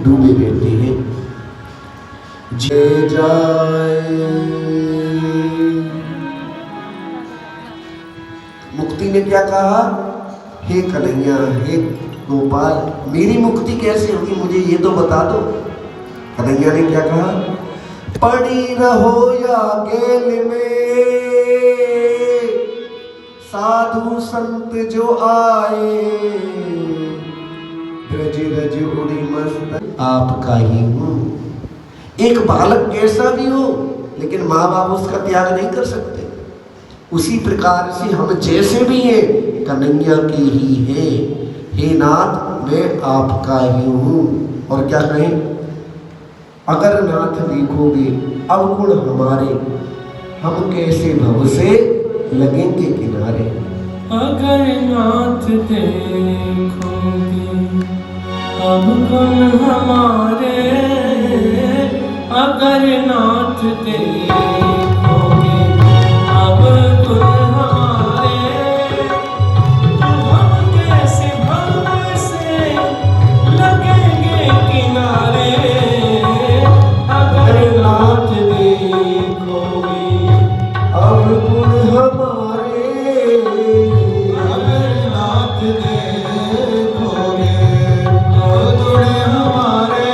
डूबे रहते हैं। जे जाए मुक्ति ने क्या कहा? हे कन्हैया, हे गोपाल, मेरी मुक्ति कैसे होगी, मुझे ये तो बता दो। कन्हैया ने क्या कहा? पड़ी रहो या गेल में, साधु संत जो आए, ब्रज रज उड़ी मस्त आपका ही हूं। एक बालक कैसा भी हो, लेकिन माँ बाप उसका त्याग नहीं कर सकते। उसी प्रकार से हम जैसे भी हैं कन्हैया के ही हैं। हे नाथ, मैं आपका ही हूं। और क्या कहें? अगर नाथ देखोगे अवगुण हमारे, हम कैसे भव से लगेंगे किनारे। अगर नाथ देखोगे अवगुण हमारे, अगर नाथ देखोगे अवगुण हमारे, तो हम कैसे भव से लगेंगे किनारे। अगर नाथ देखोगे अवगुण हमारे, अगर नाथ देखोगे अवगुण हमारे,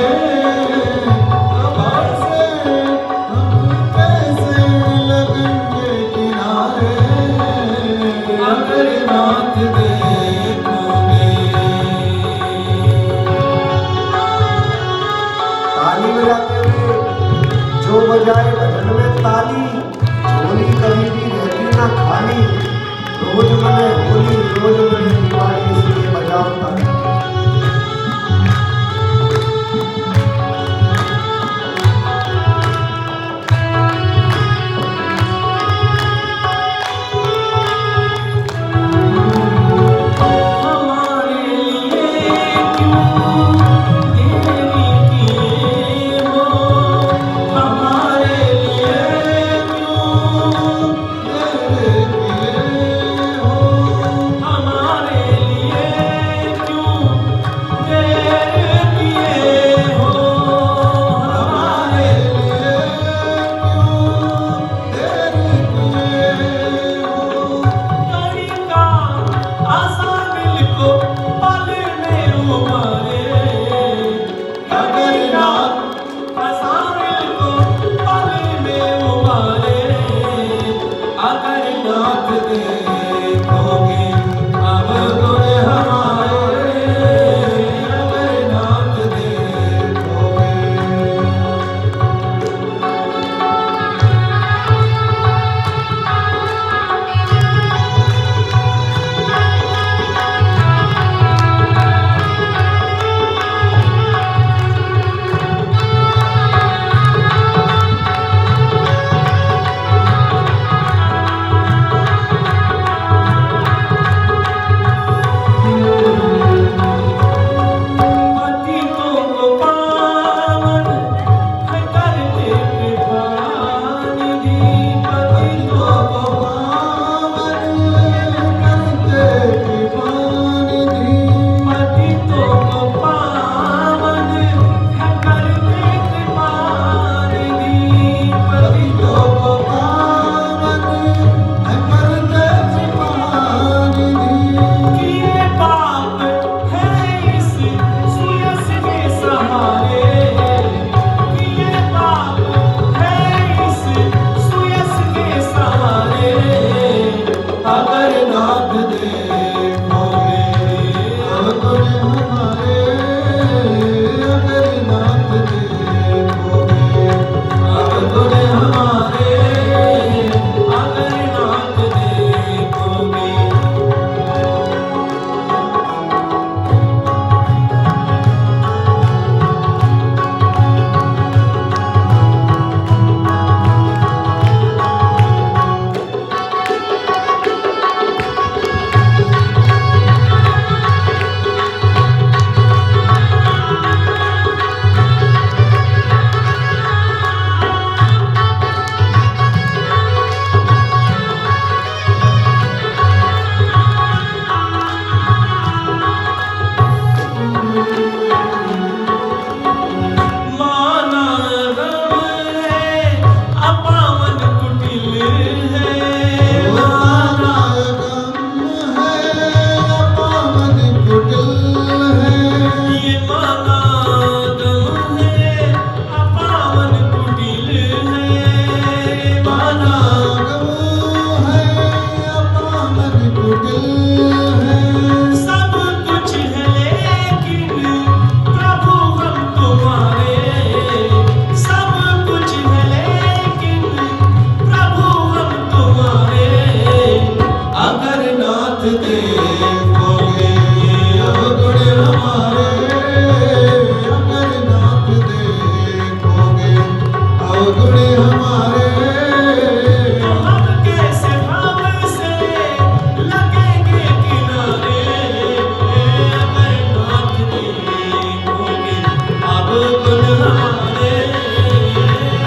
गुण हमारे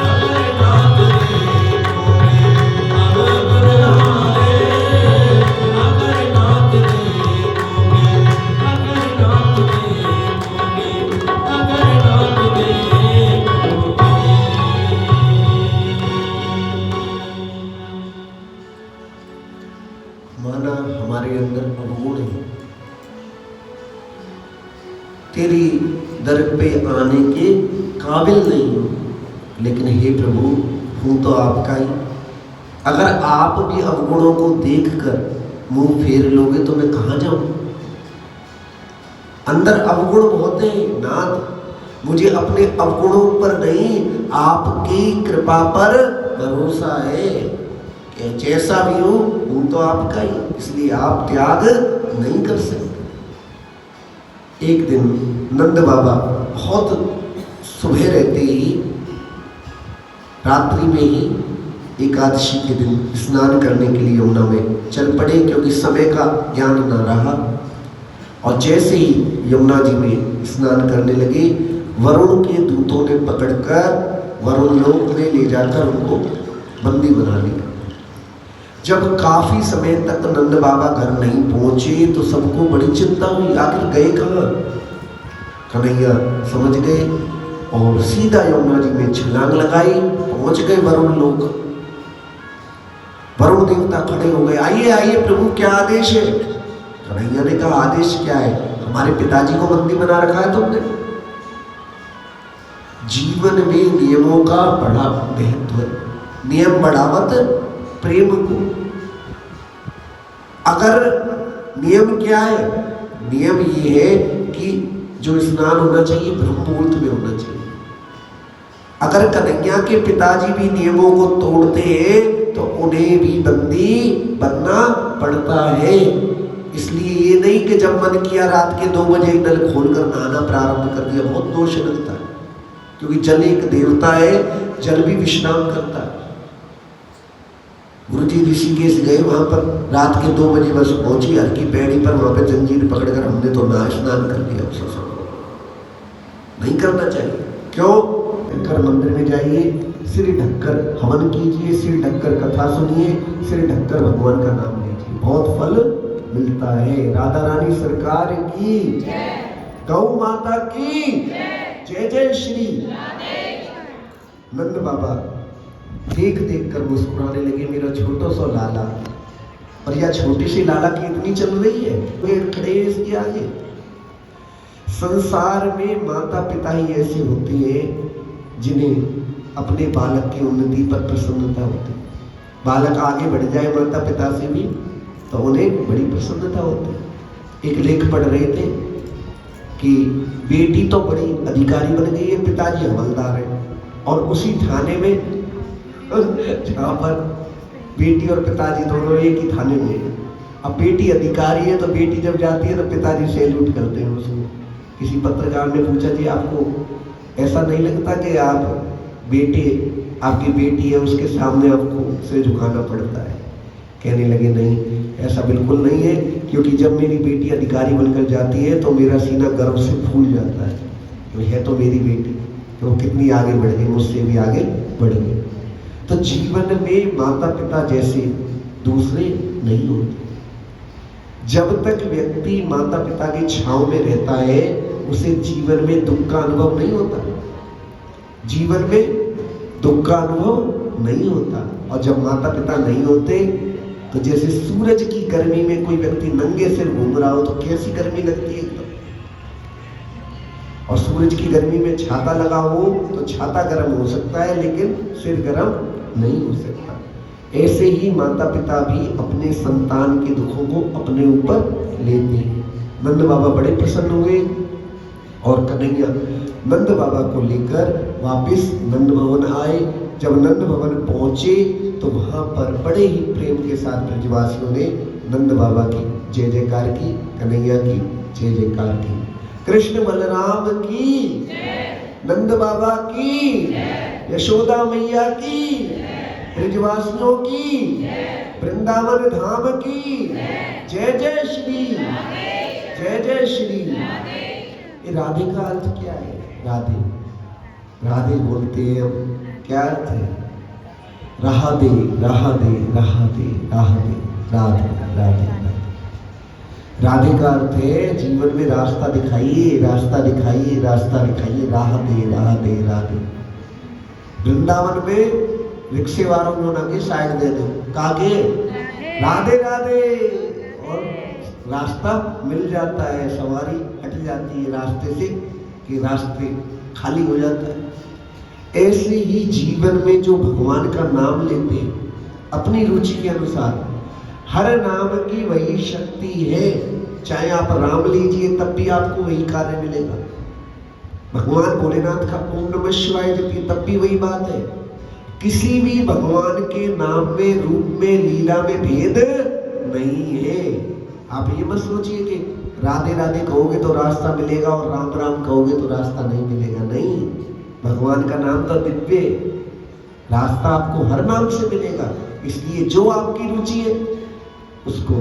अगर नाथ देखोगे, अब गुण हमारे अगर नाथ देखोगे, अगर नाथ देखोगे, अगर नाथ देखोगे। माना हमारे अंदर अवगुण है, तेरी दर पे आने के काबिल नहीं हो, लेकिन हे प्रभु हूं तो आपका ही। अगर आप भी अवगुणों को देखकर मुंह फेर लोगे तो मैं कहां जाऊं? अंदर अवगुण बहुत है नाथ, मुझे अपने अवगुणों पर नहीं आपकी कृपा पर भरोसा है कि जैसा भी हूं तो आपका ही, इसलिए आप त्याग नहीं कर सकते। एक दिन नंद बाबा बहुत सुबह रहते ही, रात्रि में ही एकादशी के दिन स्नान करने के लिए यमुना में चल पड़े, क्योंकि समय का ज्ञान न रहा। और जैसे ही यमुना जी में स्नान करने लगे, वरुण के दूतों ने पकड़कर वरुण लोक में ले जाकर उनको बंदी बना लिया। जब काफी समय तक नंद बाबा घर नहीं पहुंचे तो सबको बड़ी चिंता हुई, आखिर गए कहाँ? कन्हैया समझ गए और सीधा यमुना जी में छलांग लगाई, पहुंच गए वरुण लोक। वरुण देवता खड़े हो गए, आइए आइए प्रभु क्या आदेश है? कन्हैया ने कहा आदेश क्या है? हमारे पिताजी को बंदी बना रखा है तुमने। जीवन में नियमों का बड़ा महत्व है, नियम बढ़ावत प्रेम को। अगर नियम क्या है? नियम ये है कि जो स्नान होना चाहिए ब्रह्म मुहूर्त में होना चाहिए। अगर कन्हैया के पिताजी भी नियमों को तोड़ते हैं तो उन्हें भी बंदी बनना पड़ता है। इसलिए ये नहीं कि जब मन किया रात के 2 बजे नल खोलकर नहाना प्रारंभ कर दिया, बहुत दोष लगता है, क्योंकि जल एक देवता है, जल भी विश्राम करता है। गुरुजी ऋषिकेश गए, वहां पर रात के 2 बजे बस पहुंची, हल्की पैड़ी पर वहां पे जंजीर पकड़कर हमने तो नहा स्नान कर लिया। उस समय नहीं करना चाहिए। क्यों? ढककर मंदिर में जाइए, सिर ढककर हवन कीजिए, सिर ढककर कथा सुनिए, सिर ढककर भगवान का नाम लीजिए, बहुत फल मिलता है। राधा रानी सरकार की जय, गौ माता की जय, जय श्री। नंद बाबा देख देख कर मुस्कुराने लगे, मेरा छोटा सा लाला। और यह छोटी सी लाला की इतनी चल रही है, वे खड़े इसके आगे। संसार में माता पिता ही ऐसे होते हैं जिन्हें अपने बालक की उन्नति पर प्रसन्नता होती है। बालक आगे बढ़ जाए माता पिता से भी तो उन्हें बड़ी प्रसन्नता होती है। एक लेख पढ़ रहे थे कि बेटी तो बड़ी अधिकारी बन गई है, पिताजी हवलदार है, और उसी थाने में जहाँ पर बेटी और पिताजी दोनों एक ही थाने में। अब बेटी अधिकारी है तो बेटी जब जाती है तो पिताजी सैल्यूट करते हैं उसको। किसी पत्रकार ने पूछा जी आपको ऐसा नहीं लगता कि आप आपकी बेटी है उसके सामने आपको सिर झुकाना पड़ता है? कहने लगे नहीं, ऐसा बिल्कुल नहीं है, क्योंकि जब मेरी बेटी अधिकारी बनकर जाती है तो मेरा सीना गर्व से फूल जाता है, तो है तो मेरी बेटी, तो कितनी आगे बढ़ गई, मुझसे भी आगे बढ़ गई। तो जीवन में माता पिता जैसे दूसरे नहीं होते। जब तक व्यक्ति माता पिता की छांव में रहता है उसे जीवन में दुख का अनुभव नहीं होता, जीवन में दुख का अनुभव नहीं होता। और जब माता पिता नहीं होते तो जैसे सूरज की गर्मी में कोई व्यक्ति नंगे सिर घूम रहा हो तो कैसी गर्मी लगती है एकदम, और सूरज की गर्मी में छाता लगा हो तो छाता गर्म हो सकता है लेकिन सिर गर्म नहीं हो सकता। ऐसे ही माता पिता भी अपने संतान के दुखों को अपने ऊपर लेते हैं। नंद बाबा बड़े प्रसन्न हुए और कन्हैया नंद बाबा को लेकर वापस नंद भवन आए। जब नंद भवन पहुंचे तो वहां पर बड़े ही प्रेम के साथ ब्रजवासियों ने नंद बाबा की जय जयकार की, कन्हैया की जय जयकार की। कृष्ण बलराम की, नंद बाबा की, यशोदा मैया की, ब्रजवासियों की, वृंदावन धाम की जय जय श्री, जय जय श्री। ये राधे का अर्थ क्या है? राधे राधे बोलते हैं क्या अर्थ है? राह दे राह दे राह दे राह दे, राधे राधे राधे। राधे का अर्थ है जीवन में रास्ता दिखाइए, रास्ता दिखाइए, रास्ता दिखाइए, राह दे राह दे राधे। वृंदावन में रिक्शे वालों को ना के साइड दे दो, कागे राधे राधे, और रास्ता मिल जाता है, सवारी हट जाती है रास्ते से कि रास्ते खाली हो जाता है। ऐसे ही जीवन में जो भगवान का नाम लेते हैं अपनी रुचि के अनुसार, हर नाम की वही शक्ति है। चाहे आप राम लीजिए तब भी आपको वही कार्य मिलेगा। भगवान भोलेनाथ का ओम नमः शिवाय जपिए तब भी वही बात है। किसी भी भगवान के नाम में, रूप में, लीला में भेद नहीं है। आप ये मत सोचिए कि राधे राधे कहोगे तो रास्ता मिलेगा और राम राम कहोगे तो रास्ता नहीं मिलेगा। नहीं, भगवान का नाम तो दिव्य, रास्ता आपको हर नाम से मिलेगा। इसलिए जो आपकी रुचि है उसको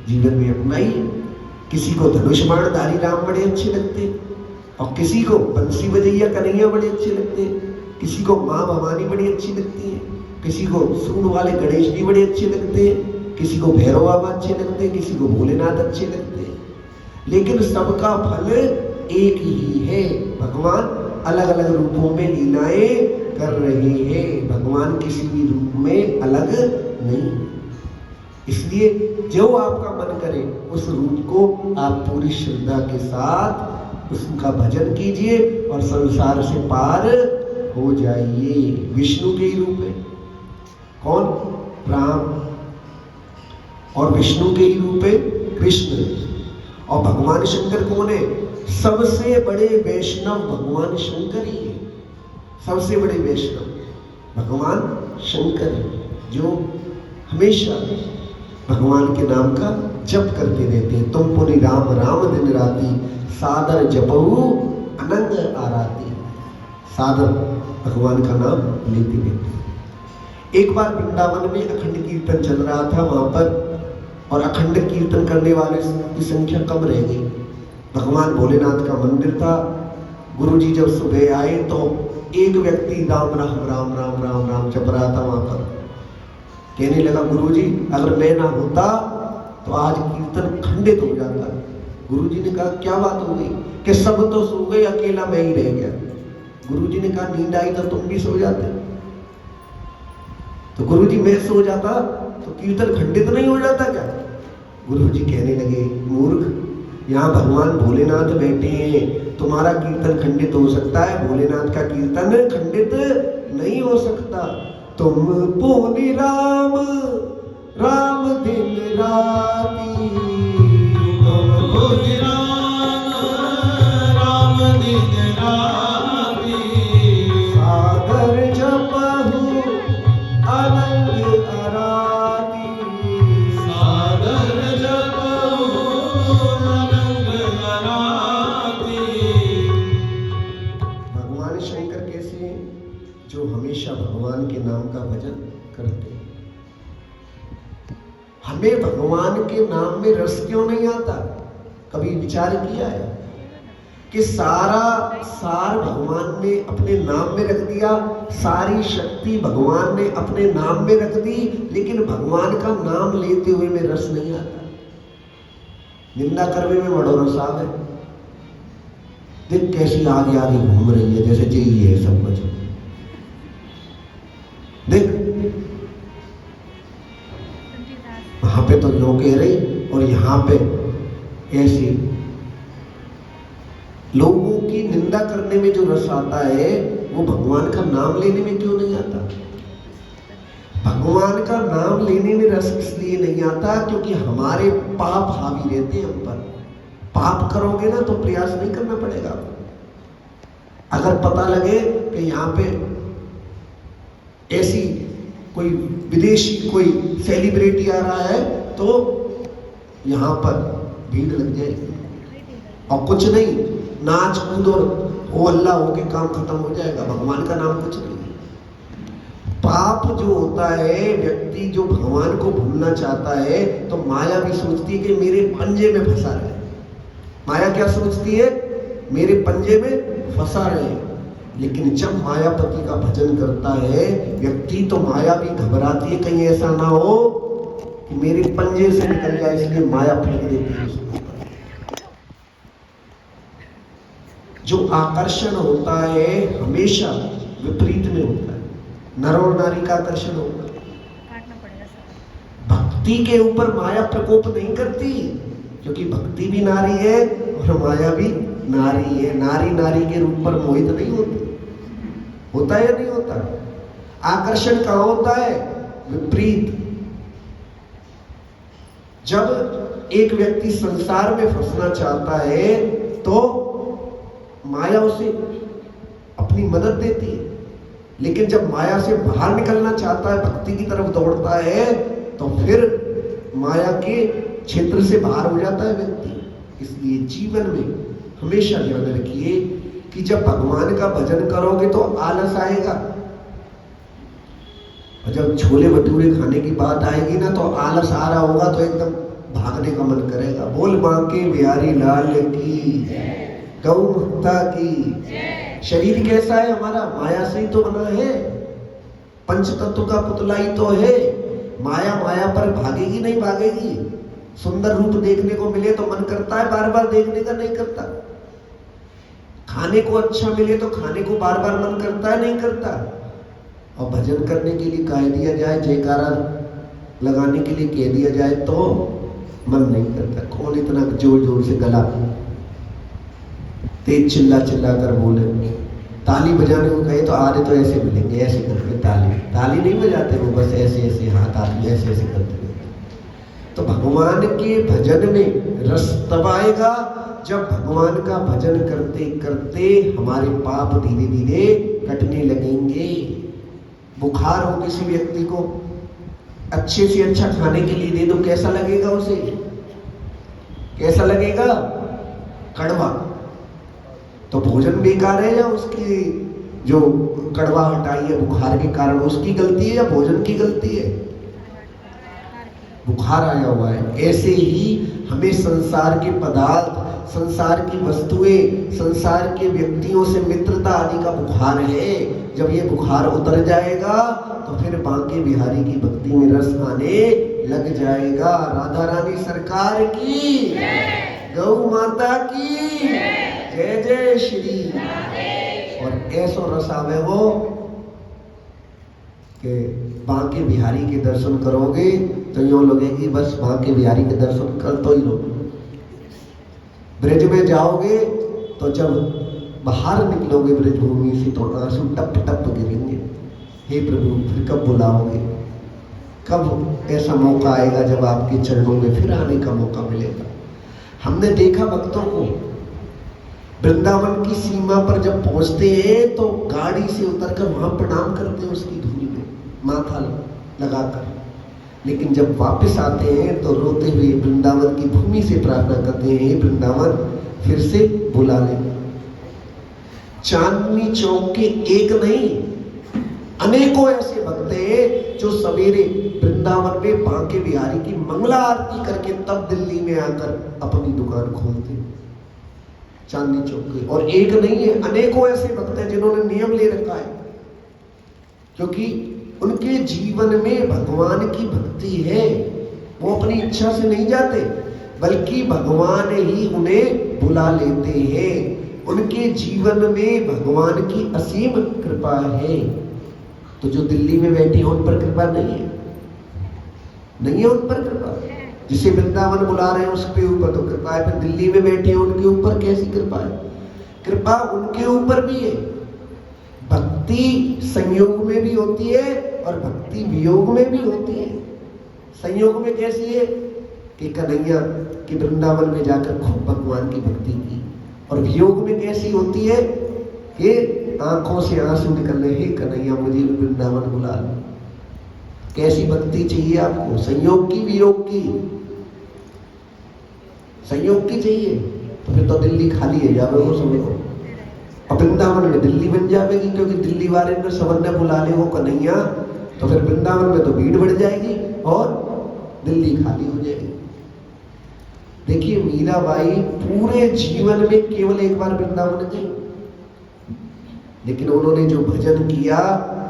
जीवन में अपनाइए। किसी को धनुष बाणधारी राम बड़े अच्छे लगते हैं, और किसी को बंसी बजैया कन्हैया बड़े अच्छे लगते हैं, किसी को माँ भवानी बड़ी अच्छी लगती है, किसी को सूंड वाले गणेश जी बड़े अच्छे लगते हैं, किसी को भैरव बाबा अच्छे लगते हैं, किसी को भोलेनाथ अच्छे लगते हैं। लेकिन सबका फल एक ही है। भगवान अलग अलग रूपों में लीलाएं कर रहे हैं, भगवान किसी भी रूप में अलग नहीं। इसलिए जो आपका मन करे उस रूप को आप पूरी श्रद्धा के साथ उसका भजन कीजिए और संसार से पार हो जाइए। विष्णु के ही रूप है कौन? राम। और विष्णु के ही रूप है कृष्ण। और भगवान शंकर कौन है? सबसे बड़े वैष्णव भगवान शंकर ही है। सबसे बड़े वैष्णव भगवान शंकर है, जो हमेशा भगवान के नाम का जप करते रहते हैं। तुम पुनि राम राम दिन राती, सादर जपहु अनंग आराती। सादर भगवान का नाम लेते रहते। एक बार वृंदावन में अखंड कीर्तन चल रहा था वहां पर, और अखंड कीर्तन करने वाले की संख्या कम रह गई। भगवान भोलेनाथ का मंदिर था। गुरुजी जब सुबह आए तो एक व्यक्ति राम राम राम राम राम राम जप रहा था वहां पर। कहने लगा, गुरुजी अगर मैं ना होता तो आज कीर्तन खंडित हो जाता। गुरुजी ने कहा, क्या बात हो गई? कि सब तो सो गए, अकेला मैं ही रह गया। गुरुजी ने कहा, नींद आई तो तुम भी सो जाते। तो गुरुजी मैं सो जाता तो कीर्तन खंडित नहीं हो जाता क्या? गुरुजी कहने लगे, मूर्ख, यहाँ भगवान भोलेनाथ बैठे हैं, तुम्हारा कीर्तन खंडित हो सकता है, भोलेनाथ का कीर्तन खंडित नहीं हो सकता। तुम पुनि राम राम दिन राती, तुम पुनि राम राम दिन राती, सादर जपहु अनंग आराती, सादर जपहु अनंग आराती। भगवान शंकर कैसे हैं? जो हमेशा भगवान के नाम का भजन करते हैं। हमें भगवान के नाम में रस क्यों नहीं आता? कभी विचार किया है कि सारा सार भगवान ने अपने नाम में रख दिया, सारी शक्ति भगवान ने अपने नाम में रख दी, लेकिन भगवान का नाम लेते हुए में रस नहीं आता। निंदा करने में बड़ो रस आ गए। देख कैसी आगे आगे घूम रही है, जैसे चाहिए है सब कुछ। देख वहां पे तो जो कह रही, और यहाँ पे ऐसी। लोगों की निंदा करने में जो रस आता है वो भगवान का नाम लेने में क्यों नहीं आता? भगवान का नाम लेने में रस इसलिए नहीं आता क्योंकि हमारे पाप हावी रहते हैं हम पर। पाप करोगे ना तो प्रयास नहीं करना पड़ेगा। अगर पता लगे कि यहाँ पे ऐसी कोई विदेशी कोई सेलिब्रिटी आ रहा है तो यहाँ पर भीड़ लग जाएगी, और कुछ नहीं, नाच कूद और हो अल्लाह होके काम खत्म हो जाएगा। भगवान का नाम कुछ नहीं। पाप जो होता है, व्यक्ति जो भगवान को भूलना चाहता है तो माया भी सोचती है कि मेरे पंजे में फंसा रहे। माया क्या सोचती है? मेरे पंजे में फंसा रहे। लेकिन जब मायापति का भजन करता है व्यक्ति तो माया भी घबराती है, कहीं ऐसा ना हो कि मेरे पंजे से निकल जाए, इसलिए माया फेंक देती है उसके ऊपर। जो आकर्षण होता है हमेशा विपरीत में होता है, नर और नारी का आकर्षण होता है। भक्ति के ऊपर माया प्रकोप नहीं करती, क्योंकि भक्ति भी नारी है और माया भी नारी है। नारी नारी के रूप पर मोहित नहीं होती, होता है या नहीं होता? आकर्षण कहां होता है? विपरीत। जब एक व्यक्ति संसार में फंसना चाहता है तो माया उसे अपनी मदद देती है, लेकिन जब माया से बाहर निकलना चाहता है, भक्ति की तरफ दौड़ता है, तो फिर माया के क्षेत्र से बाहर हो जाता है व्यक्ति। इसलिए जीवन में हमेशा ध्यान रखिए कि जब भगवान का भजन करोगे तो आलस आएगा, और जब छोले भटूरे खाने की बात आएगी ना तो आलस आ रहा होगा तो एकदम भागने का मन करेगा। बोल बांके बिहारी लाल की, गौ माता की। शरीर कैसा है हमारा? माया से ही तो बना है, पंच तत्व का पुतला ही तो है। माया माया पर भागेगी नहीं भागेगी। सुंदर रूप देखने को मिले तो मन करता है बार बार देखने का, नहीं करता। खाने को अच्छा मिले तो खाने को बार बार मन करता है, नहीं करता। और भजन करने के लिए कह दिया जाए, जयकारा लगाने के लिए कह दिया जाए तो मन नहीं करता। कौन इतना जोर जोर से गला तेज चिल्ला चिल्ला कर बोले। ताली बजाने को कहे तो आरे तो ऐसे मिलेंगे, ऐसे करके ताली नहीं बजाते वो, बस ऐसे ऐसे हाथ आदमी ऐसे ऐसे करते रहते। तो भगवान के भजन में रस तब आएगा जब भगवान का भजन करते करते हमारे पाप धीरे धीरे कटने लगेंगे। बुखार हो किसी व्यक्ति को, अच्छे से अच्छा खाने के लिए दे दो, कैसा लगेगा उसे? कैसा लगेगा? कड़वा। तो भोजन बेकार है या उसकी जो कड़वाहट आई है बुखार के कारण उसकी गलती है या भोजन की गलती है? बुखार आया हुआ है। ऐसे ही हमें संसार के पदार्थ, संसार की वस्तुएं, संसार के व्यक्तियों से मित्रता आदि का बुखार है। जब ये बुखार उतर जाएगा तो फिर बांके बिहारी की भक्ति में रस आने लग जाएगा। राधा रानी सरकार की, गौ माता की जय जय श्री। और ऐसो रस आवे वो कि बांके बिहारी के दर्शन करोगे तो यूं लगेगी बस बांके बिहारी के दर्शन कर तो ही लो। ब्रज में जाओगे तो जब बाहर निकलोगे ब्रज भूमि से तो आंसू टप टप गिरेंगे। हे प्रभु फिर कब बुलाओगे? कब ऐसा मौका आएगा जब आपके चरणों में फिर आने का मौका मिलेगा? हमने देखा भक्तों को वृंदावन की सीमा पर जब पहुंचते हैं तो गाड़ी से उतरकर वहां प्रणाम करते हैं उसकी धूल में माथा लगाकर, लेकिन जब वापस आते हैं तो रोते हुए वृंदावन की भूमि से प्रार्थना करते हैं, वृंदावन फिर से बुला ले। चांदनी चौक के एक नहीं अनेकों ऐसे भक्त हैं जो सवेरे वृंदावन में बांके बिहारी की मंगला आरती करके तब दिल्ली में आकर अपनी दुकान खोलते चांदनी चौक के। और एक नहीं है, अनेकों ऐसे भक्त हैं जिन्होंने नियम ले रखा है, क्योंकि उनके जीवन में भगवान की भक्ति है। वो अपनी इच्छा से नहीं जाते, बल्कि भगवान ही उन्हें बुला लेते हैं। उनके जीवन में भगवान की असीम कृपा है। तो जो दिल्ली में बैठी है उन पर कृपा नहीं है, नहीं है उन पर कृपा। जिसे वृंदावन बुला रहे हैं उसके ऊपर तो कृपा है, फिर दिल्ली में बैठे हैं उनके ऊपर कैसी कृपा है? कृपा उनके ऊपर भी है। भक्ति संयोग में भी होती है और भक्ति वियोग में भी होती है। संयोग में कैसी है कि कन्हैया के वृंदावन में जाकर खूब भगवान की भक्ति की, और वियोग में कैसी होती है कि आंखों से आंसू निकल रहे, हे कन्हैया मुझे वृंदावन बुला लो। कैसी भक्ति चाहिए आपको? संयोग की, वियोग की? संयोग की चाहिए तो फिर तो दिल्ली खाली है जावे वो समय को, और वृंदावन में दिल्ली बन जाएगी, क्योंकि दिल्ली वाले ने सबने बुला ले वो कन्हैया, तो फिर वृंदावन में तो भीड़ बढ़ जाएगी और दिल्ली खाली हो जाएगी। देखिए मीराबाई पूरे जीवन में केवल एक बार वृंदावन गई, लेकिन उन्होंने जो भजन किया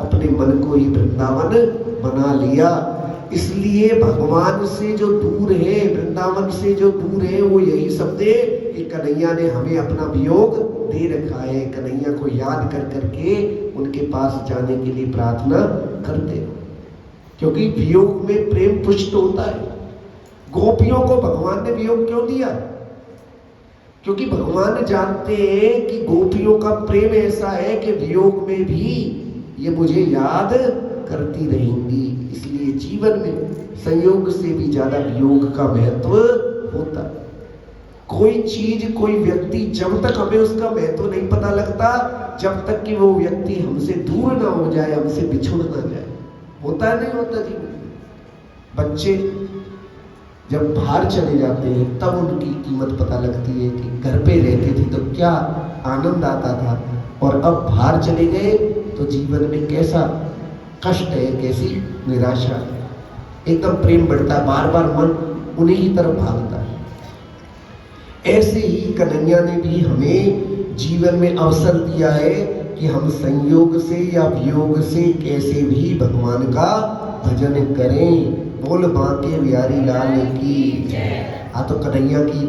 अपने मन को ही वृंदावन बना लिया। इसलिए भगवान से जो दूर है, वृंदावन से जो दूर है, वो यही शब्द है कि कन्हैया ने हमें अपना वियोग दे रखा है। कन्हैया को याद कर करके उनके पास जाने के लिए प्रार्थना करते हो, क्योंकि वियोग में प्रेम पुष्ट होता है। गोपियों को भगवान ने वियोग क्यों दिया? क्योंकि भगवान जानते हैं कि गोपियों का प्रेम ऐसा है कि वियोग में भी ये मुझे याद करती रहेंगी। इसलिए जीवन में संयोग से भी ज्यादा वियोग का महत्व होता है। कोई चीज, कोई व्यक्ति, जब तक हमें उसका महत्व नहीं पता लगता, जब तक कि वो व्यक्ति हमसे दूर ना हो जाए, हमसे बिछुड़ ना जाए। होता है नहीं होता जीवन में? बच्चे जब बाहर चले जाते हैं तब उनकी कीमत पता लगती है कि घर पे रहते थे तो क्या आनंद आता था, और अब बाहर चले गए तो जीवन में कैसा कष्ट है, कैसी निराशा है। एकदम प्रेम बढ़ता है, बार बार मन उन्हीं की तरफ भागता है। ऐसे ही कन्हैया ने भी हमें जीवन में अवसर दिया है कि हम संयोग से या वियोग से कैसे भी भगवान का भजन करें। बोल बांके बिहारी लाल की। तो कन्हैया की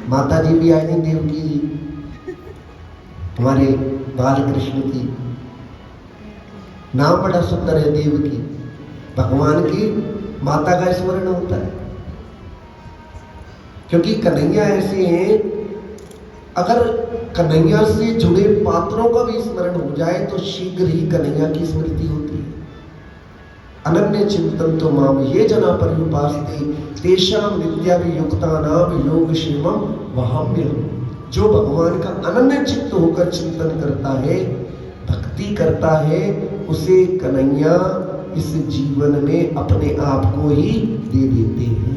माता जी भी आई, देवकी जी, हमारे बाल कृष्ण की नाम बड़ा सुंदर है, देवकी। भगवान की माता का स्मरण होता है, क्योंकि कन्हैया ऐसे हैं, अगर कन्हैया से जुड़े पात्रों का भी स्मरण हो जाए तो शीघ्र ही कन्हैया की स्मृति होती है। अनन्य चिंतन तो माम ये जना पर्युपास्ते तेषाम नित्याभियुक्तानाम योग क्षेमम वहाम्यहम्। जो भगवान का अनन्य चित्त होकर चिंतन करता है, भक्ति करता है, उसे कन्हैया इस जीवन में अपने आप को ही दे देते हैं।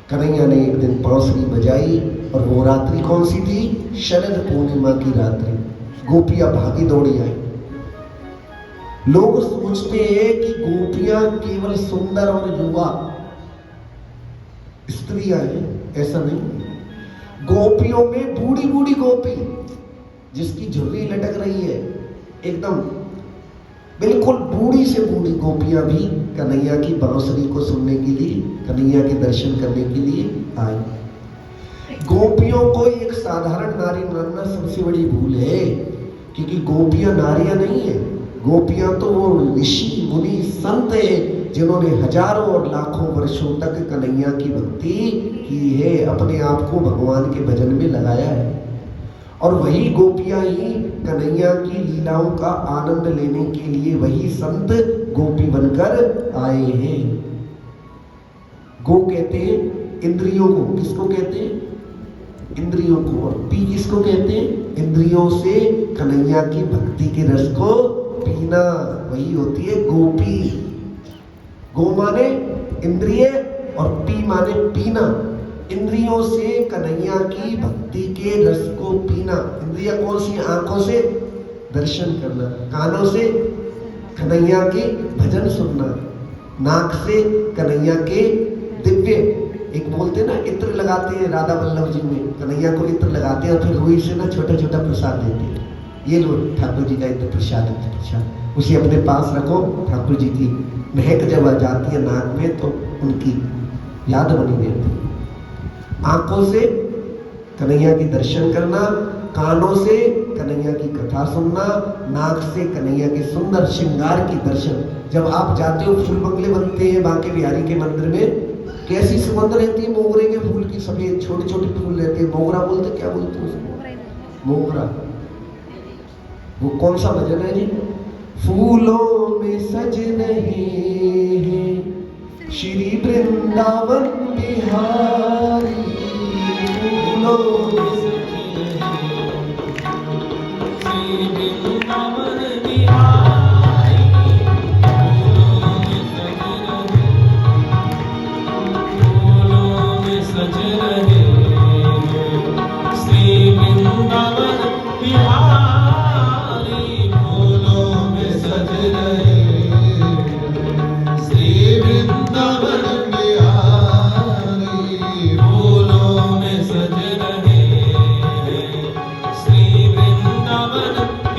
कन्हैया ने एक दिन बांसुरी बजाई, और वो रात्रि कौन सी थी? शरद पूर्णिमा की रात्रि। गोपियां भागी दौड़ी आई। लोग सोचते हैं कि गोपियां केवल सुंदर और युवा स्त्रियां हैं, ऐसा नहीं। गोपियों में बूढ़ी बूढ़ी गोपी जिसकी झुर्री लटक रही है, एकदम बिल्कुल बूढ़ी से बूढ़ी गोपियां भी कन्हैया की बांसुरी को सुनने के लिए, कन्हैया के दर्शन करने के लिए आई। गोपियों को एक साधारण नारी मानना सबसे बड़ी भूल है, क्योंकि गोपियां नारियां नहीं है। गोपियां तो वो ऋषि मुनि संत है जिन्होंने हजारों और लाखों वर्षों तक कन्हैया की भक्ति की है, अपने आप को भगवान के भजन में लगाया है। और वही गोपियां ही कन्हैया की लीलाओं का आनंद लेने के लिए वही संत गोपी बनकर आए हैं। गो कहते हैं इंद्रियों को, किसको कहते हैं? इंद्रियों को। और पी किसको कहते हैं? इंद्रियों से कन्हैया की भक्ति के रस को पीना, वही होती है गोपी। गो माने इंद्रिय और पी माने पीना। इंद्रियों से कन्हैया की भक्ति के रस को पीना। इंद्रिया कौन सी? आंखों से दर्शन करना, कानों से कन्हैया के भजन सुनना, नाक से कन्हैया के दिव्य, एक बोलते ना इत्र लगाते हैं राधा वल्लभ जी में, कन्हैया को इत्र लगाते हैं और फिर रुई से ना छोटा छोटा प्रसाद देते हैं। ये लो ठाकुर जी का इत्र प्रसाद, उसे अपने पास रखो। ठाकुर जी की महक जब आ जाती है नाक में तो उनकी याद बनी रहती है। आंखों से कन्हैया के दर्शन करना, कानों से कन्हैया की कथा सुनना, नाक से कन्हैया के सुंदर श्रृंगार की दर्शन। जब आप जाते हो, फूल बंगले बनते हैं बांके बिहारी के मंदिर में, कैसी सुगंध रहती है मोगरे के फूल की, सफेद छोटे छोटे फूल रहते हैं। मोगरा बोलते, क्या बोलते हैं उसको? मोगरा। वो कौन सा भजन है जी? फूलों में सज रहे हैं श्री वृंदावन बिहारी, फूलों में सज रहे श्री वृंदावन बिहारी, फूलों में सज रहे श्री वृंदावन बिहारी,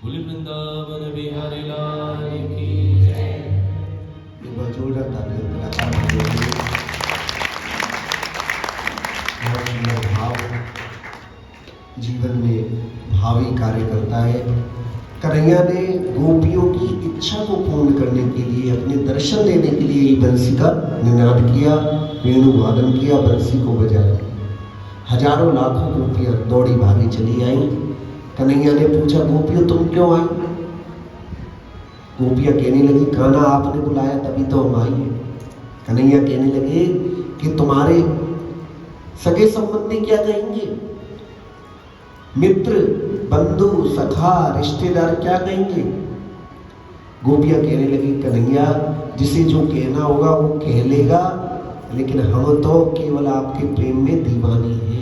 बोले वृंदावन बिहारी लाल की जय। एक बार जोरदार तालियां कलाकार के लिए। बहुत सुंदर भाव जीवन में भावी कार्य करता है। कन्हैया ने गोपियों की इच्छा को पूर्ण करने के लिए, अपने दर्शन देने के लिए ये बंसी का निनाद किया, वेणु वादन किया, बंसी को बजाया। हजारों लाखों गोपियां दौड़ी भागी चली आई। कन्हैया ने पूछा, गोपियों तुम क्यों आई? गोपियां कहने लगी, कान्हा आपने बुलाया तभी तो हम आई हैं। कन्हैया कहने लगे कि तुम्हारे सगे संबंधी क्या कहेंगे, मित्र बंधु सखा रिश्तेदार क्या कहेंगे? गोपियां कहने लगी, कन्हैया जिसे जो कहना होगा वो कह लेगा, लेकिन हम तो केवल आपके प्रेम में दीवानी हैं।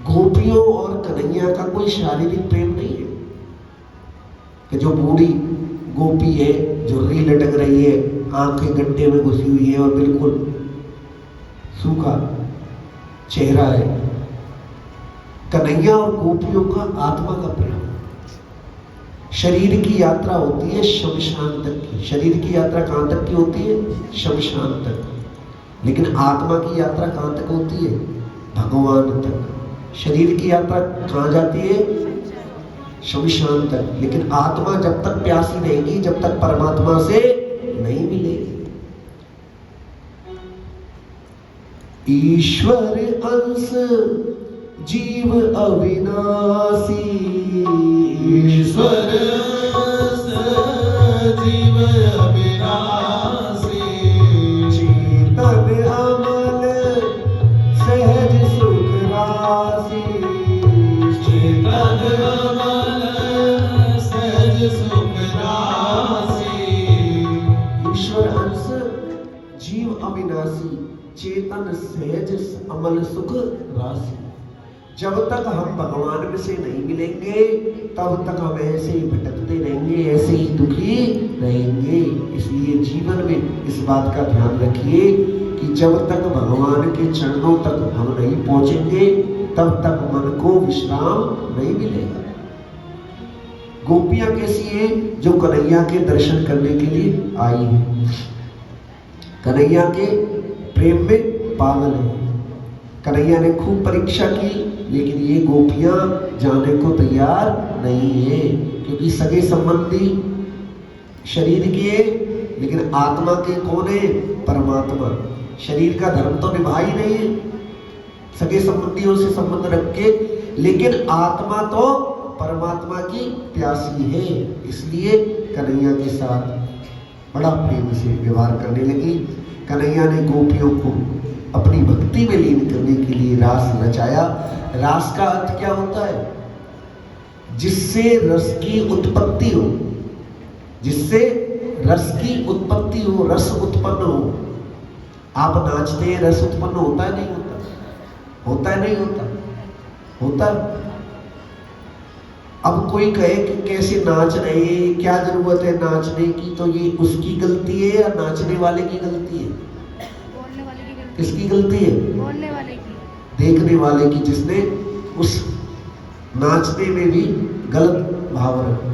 गोपियों और कन्हैया का कोई शारीरिक प्रेम नहीं है कि जो बूढ़ी गोपी है, जो री लटक रही है, आंखें गड्ढे में घुसी हुई है और बिल्कुल सूखा चेहरा है। कन्हैया और गोपियों का आत्मा का प्रेम। शरीर की यात्रा होती है शमशान तक की। शरीर की यात्रा कहां तक की होती है? शमशान तक। लेकिन आत्मा की यात्रा कहां तक होती है? भगवान तक। शरीर की यात्रा कहां जाती है? शमशान तक। लेकिन आत्मा जब तक प्यासी रहेगी, जब तक परमात्मा से नहीं मिलेगी। ईश्वर अंश जीव अविनाशी, ईश्वर जीव अविनाशी, चेतन अमल सहज सुख राशि, चेतन अमल सहज सुख राशि। ईश्वर अंश जीव अविनाशी, चेतन सहज अमल सुख राशि। जब तक हम भगवान में से नहीं मिलेंगे, तब तक हम ऐसे ही भटकते रहेंगे, ऐसे ही दुखी रहेंगे। इसलिए जीवन में इस बात का ध्यान रखिए कि जब तक भगवान के चरणों तक हम नहीं पहुंचेंगे, तब तक मन को विश्राम नहीं मिलेगा। गोपियां कैसी हैं? जो कन्हैया के दर्शन करने के लिए आई है, कन्हैया के प्रेम में पागल है। कन्हैया ने खूब परीक्षा की, लेकिन ये गोपियां जाने को तैयार नहीं है, क्योंकि सगे संबंधी शरीर के, लेकिन आत्मा के कौन है? परमात्मा। शरीर का धर्म तो निभा ही नहीं है, सगे संबंधियों से संबंध रख के, लेकिन आत्मा तो परमात्मा की प्यासी है। इसलिए कन्हैया के साथ बड़ा प्रेम से व्यवहार करने लगी। कन्हैया ने गोपियों को अपनी भक्ति में लीन करने के लिए रास रचाया। रास का अर्थ क्या होता है? जिससे रस की उत्पत्ति हो, जिससे रस की उत्पत्ति हो, रस उत्पन्न हो। आप नाचते हैं, रस उत्पन्न होता है नहीं होता? होता है नहीं होता? होता। अब कोई कहे कि कैसे नाच रहे हैं, क्या जरूरत है नाचने की, तो ये उसकी गलती है या नाचने वाले की गलती है? बोलने वाले की गलती। किसकी गलती है? बोलने वाले की। देखने वाले की, जिसने उस नाचने में भी गलत भाव रखा।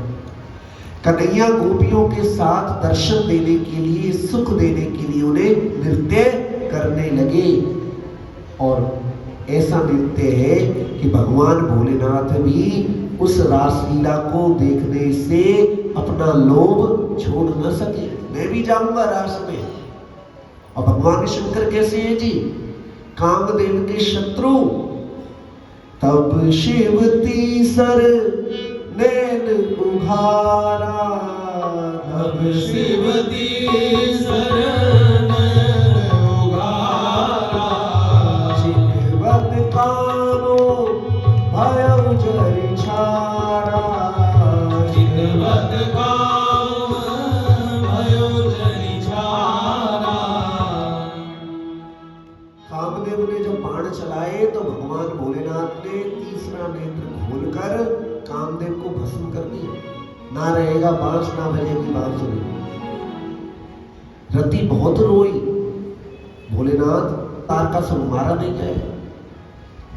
कन्हैया गोपियों के साथ दर्शन देने के लिए, सुख देने के लिए उन्हें नृत्य करने लगे। और ऐसा नृत्य है कि भगवान भोलेनाथ भी उस रासलीला को देखने से अपना लोभ छोड़ न सके। मैं भी जाऊंगा रास में। और भगवान शंकर कैसे हैं जी? कामदेव के शत्रु। तब शिव तीसर नैन उघारा, तब शिव तीसर नैन उघारा, चितवत कानो भयउ जरि छारा, चितवत काम भयो जनि छारा। कामदेव ने जब बाण चलाए तो भगवान भोलेनाथ ने तीसरा नेत्र खोलकर कामदेव को भस्म कर दिया। ना रहेगा बांस, ना बजेगी बांसुरी। रति बहुत रोई। भोलेनाथ तारकासुर मारा नहीं गया,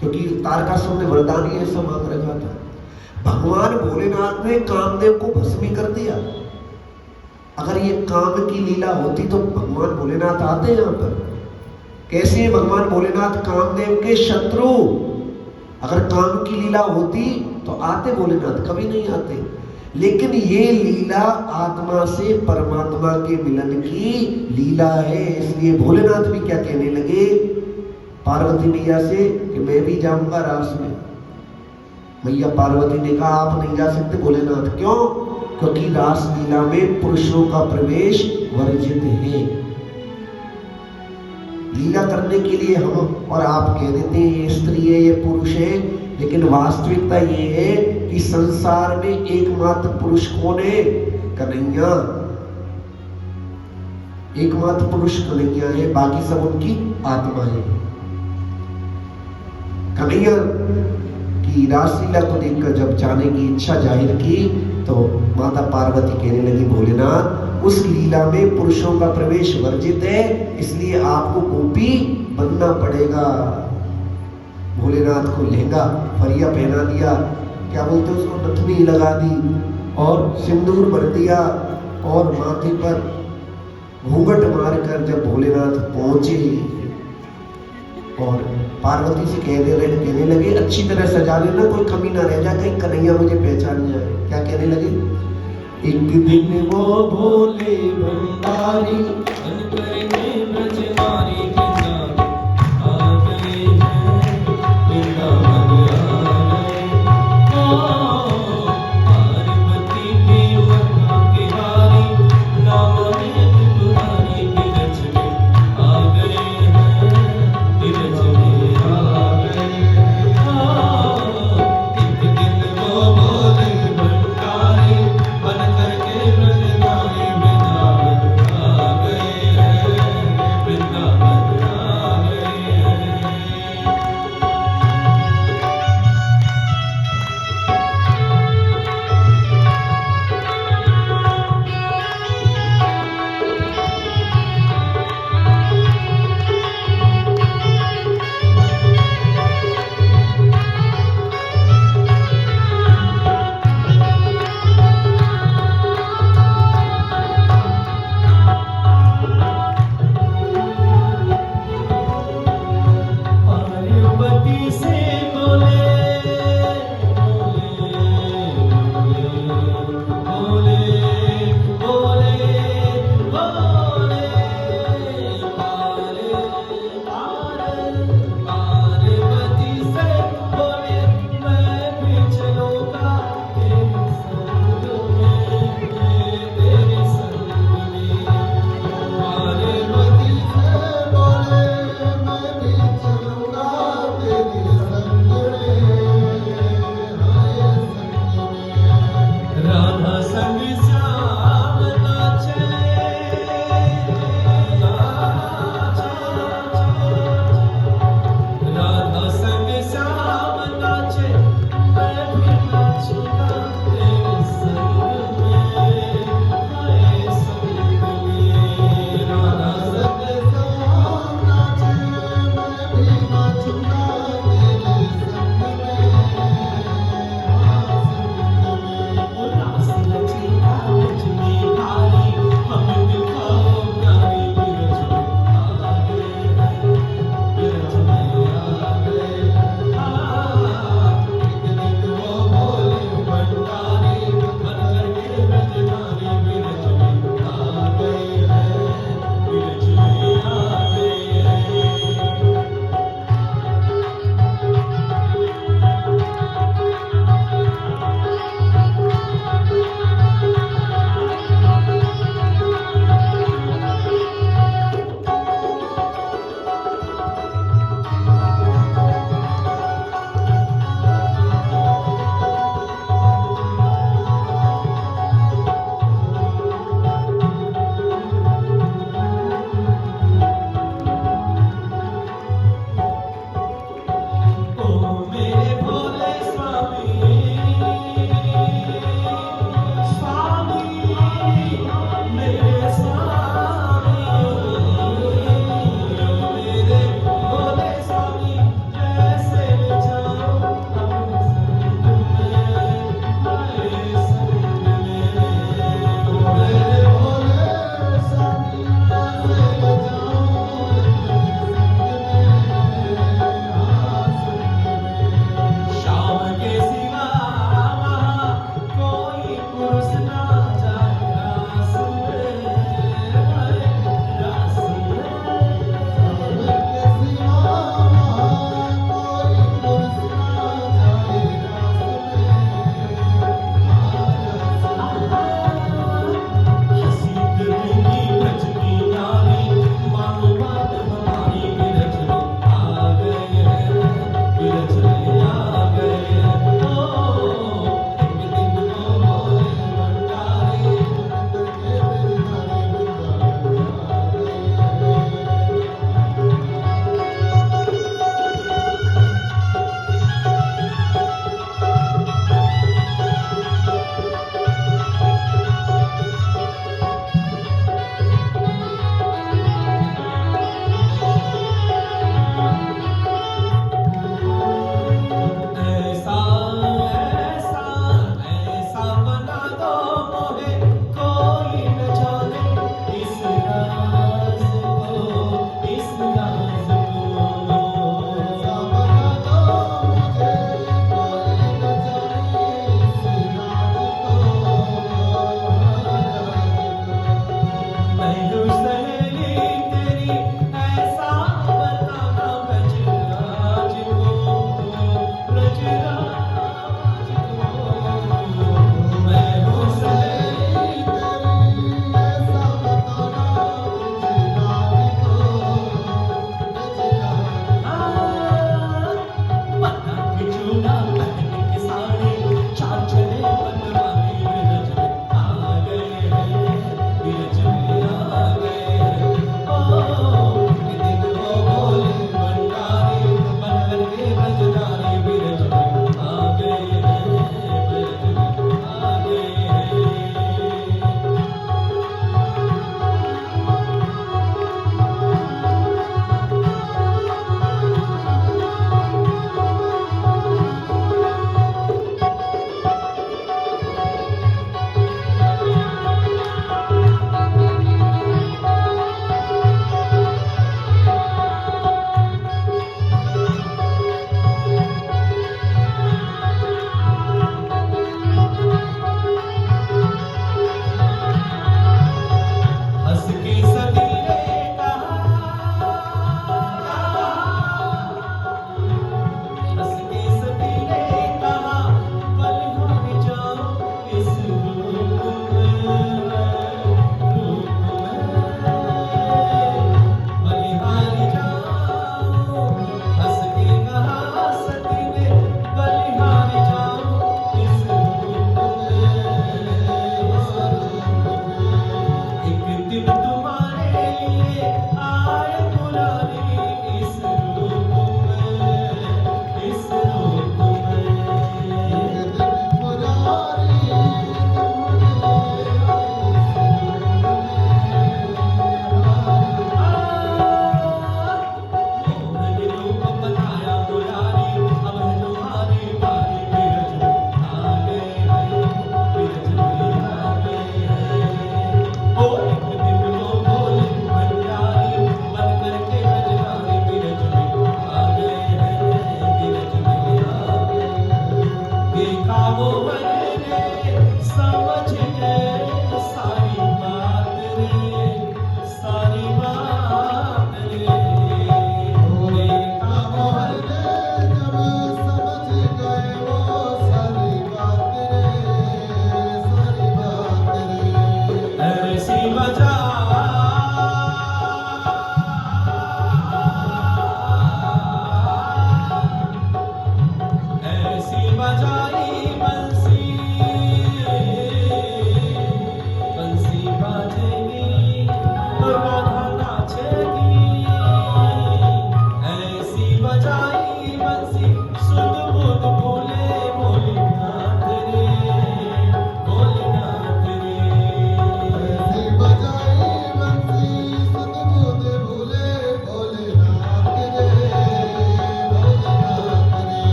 क्योंकि तारकासुर ने वरदान ही ऐसा मांग रखा था। भगवान भोलेनाथ ने कामदेव को भस्मी कर दिया। अगर ये काम की लीला होती तो भगवान भोलेनाथ आते यहाँ पर? कैसे भगवान भोलेनाथ कामदेव के शत्रु? अगर काम की लीला होती तो आते भोलेनाथ? कभी नहीं आते। लेकिन ये लीला आत्मा से परमात्मा के मिलन की लीला है। इसलिए भोलेनाथ भी क्या कहने लगे पार्वती मैया से कि मैं भी जाऊंगा रास में। मैया पार्वती ने कहा आप नहीं जा सकते भोलेनाथ। क्यों? क्योंकि रास लीला में पुरुषों का प्रवेश वर्जित है। लीला करने के लिए हम और आप कह देते हैं ये स्त्री है ये पुरुष है, लेकिन वास्तविकता ये है कि संसार में एकमात्र पुरुष कौन है? कन्हैया। एकमात्र पुरुष कन्हैया है, बाकी सब उनकी आत्मा है। कन्हैया की रासलीला को देखकर जब जाने की इच्छा जाहिर की तो माता पार्वती कहने लगी भोलेनाथ उस लीला में पुरुषों का प्रवेश वर्जित है, इसलिए आपको गोपी बनना पड़ेगा। भोलेनाथ को लहंगा फरिया पहना दिया, क्या बोलते हैं उसको, नथनी लगा दी और सिंदूर भर दिया और माथे पर घूंघट मारकर जब भोलेनाथ पहुंचे और पार्वती से कहने लगे अच्छी तरह सजा लेना, कोई कमी ना रह जाए, कहीं कन्हैया मुझे पहचान जाए। क्या कहने लगे? एक दिन वो भोले भंडारी वृंदावन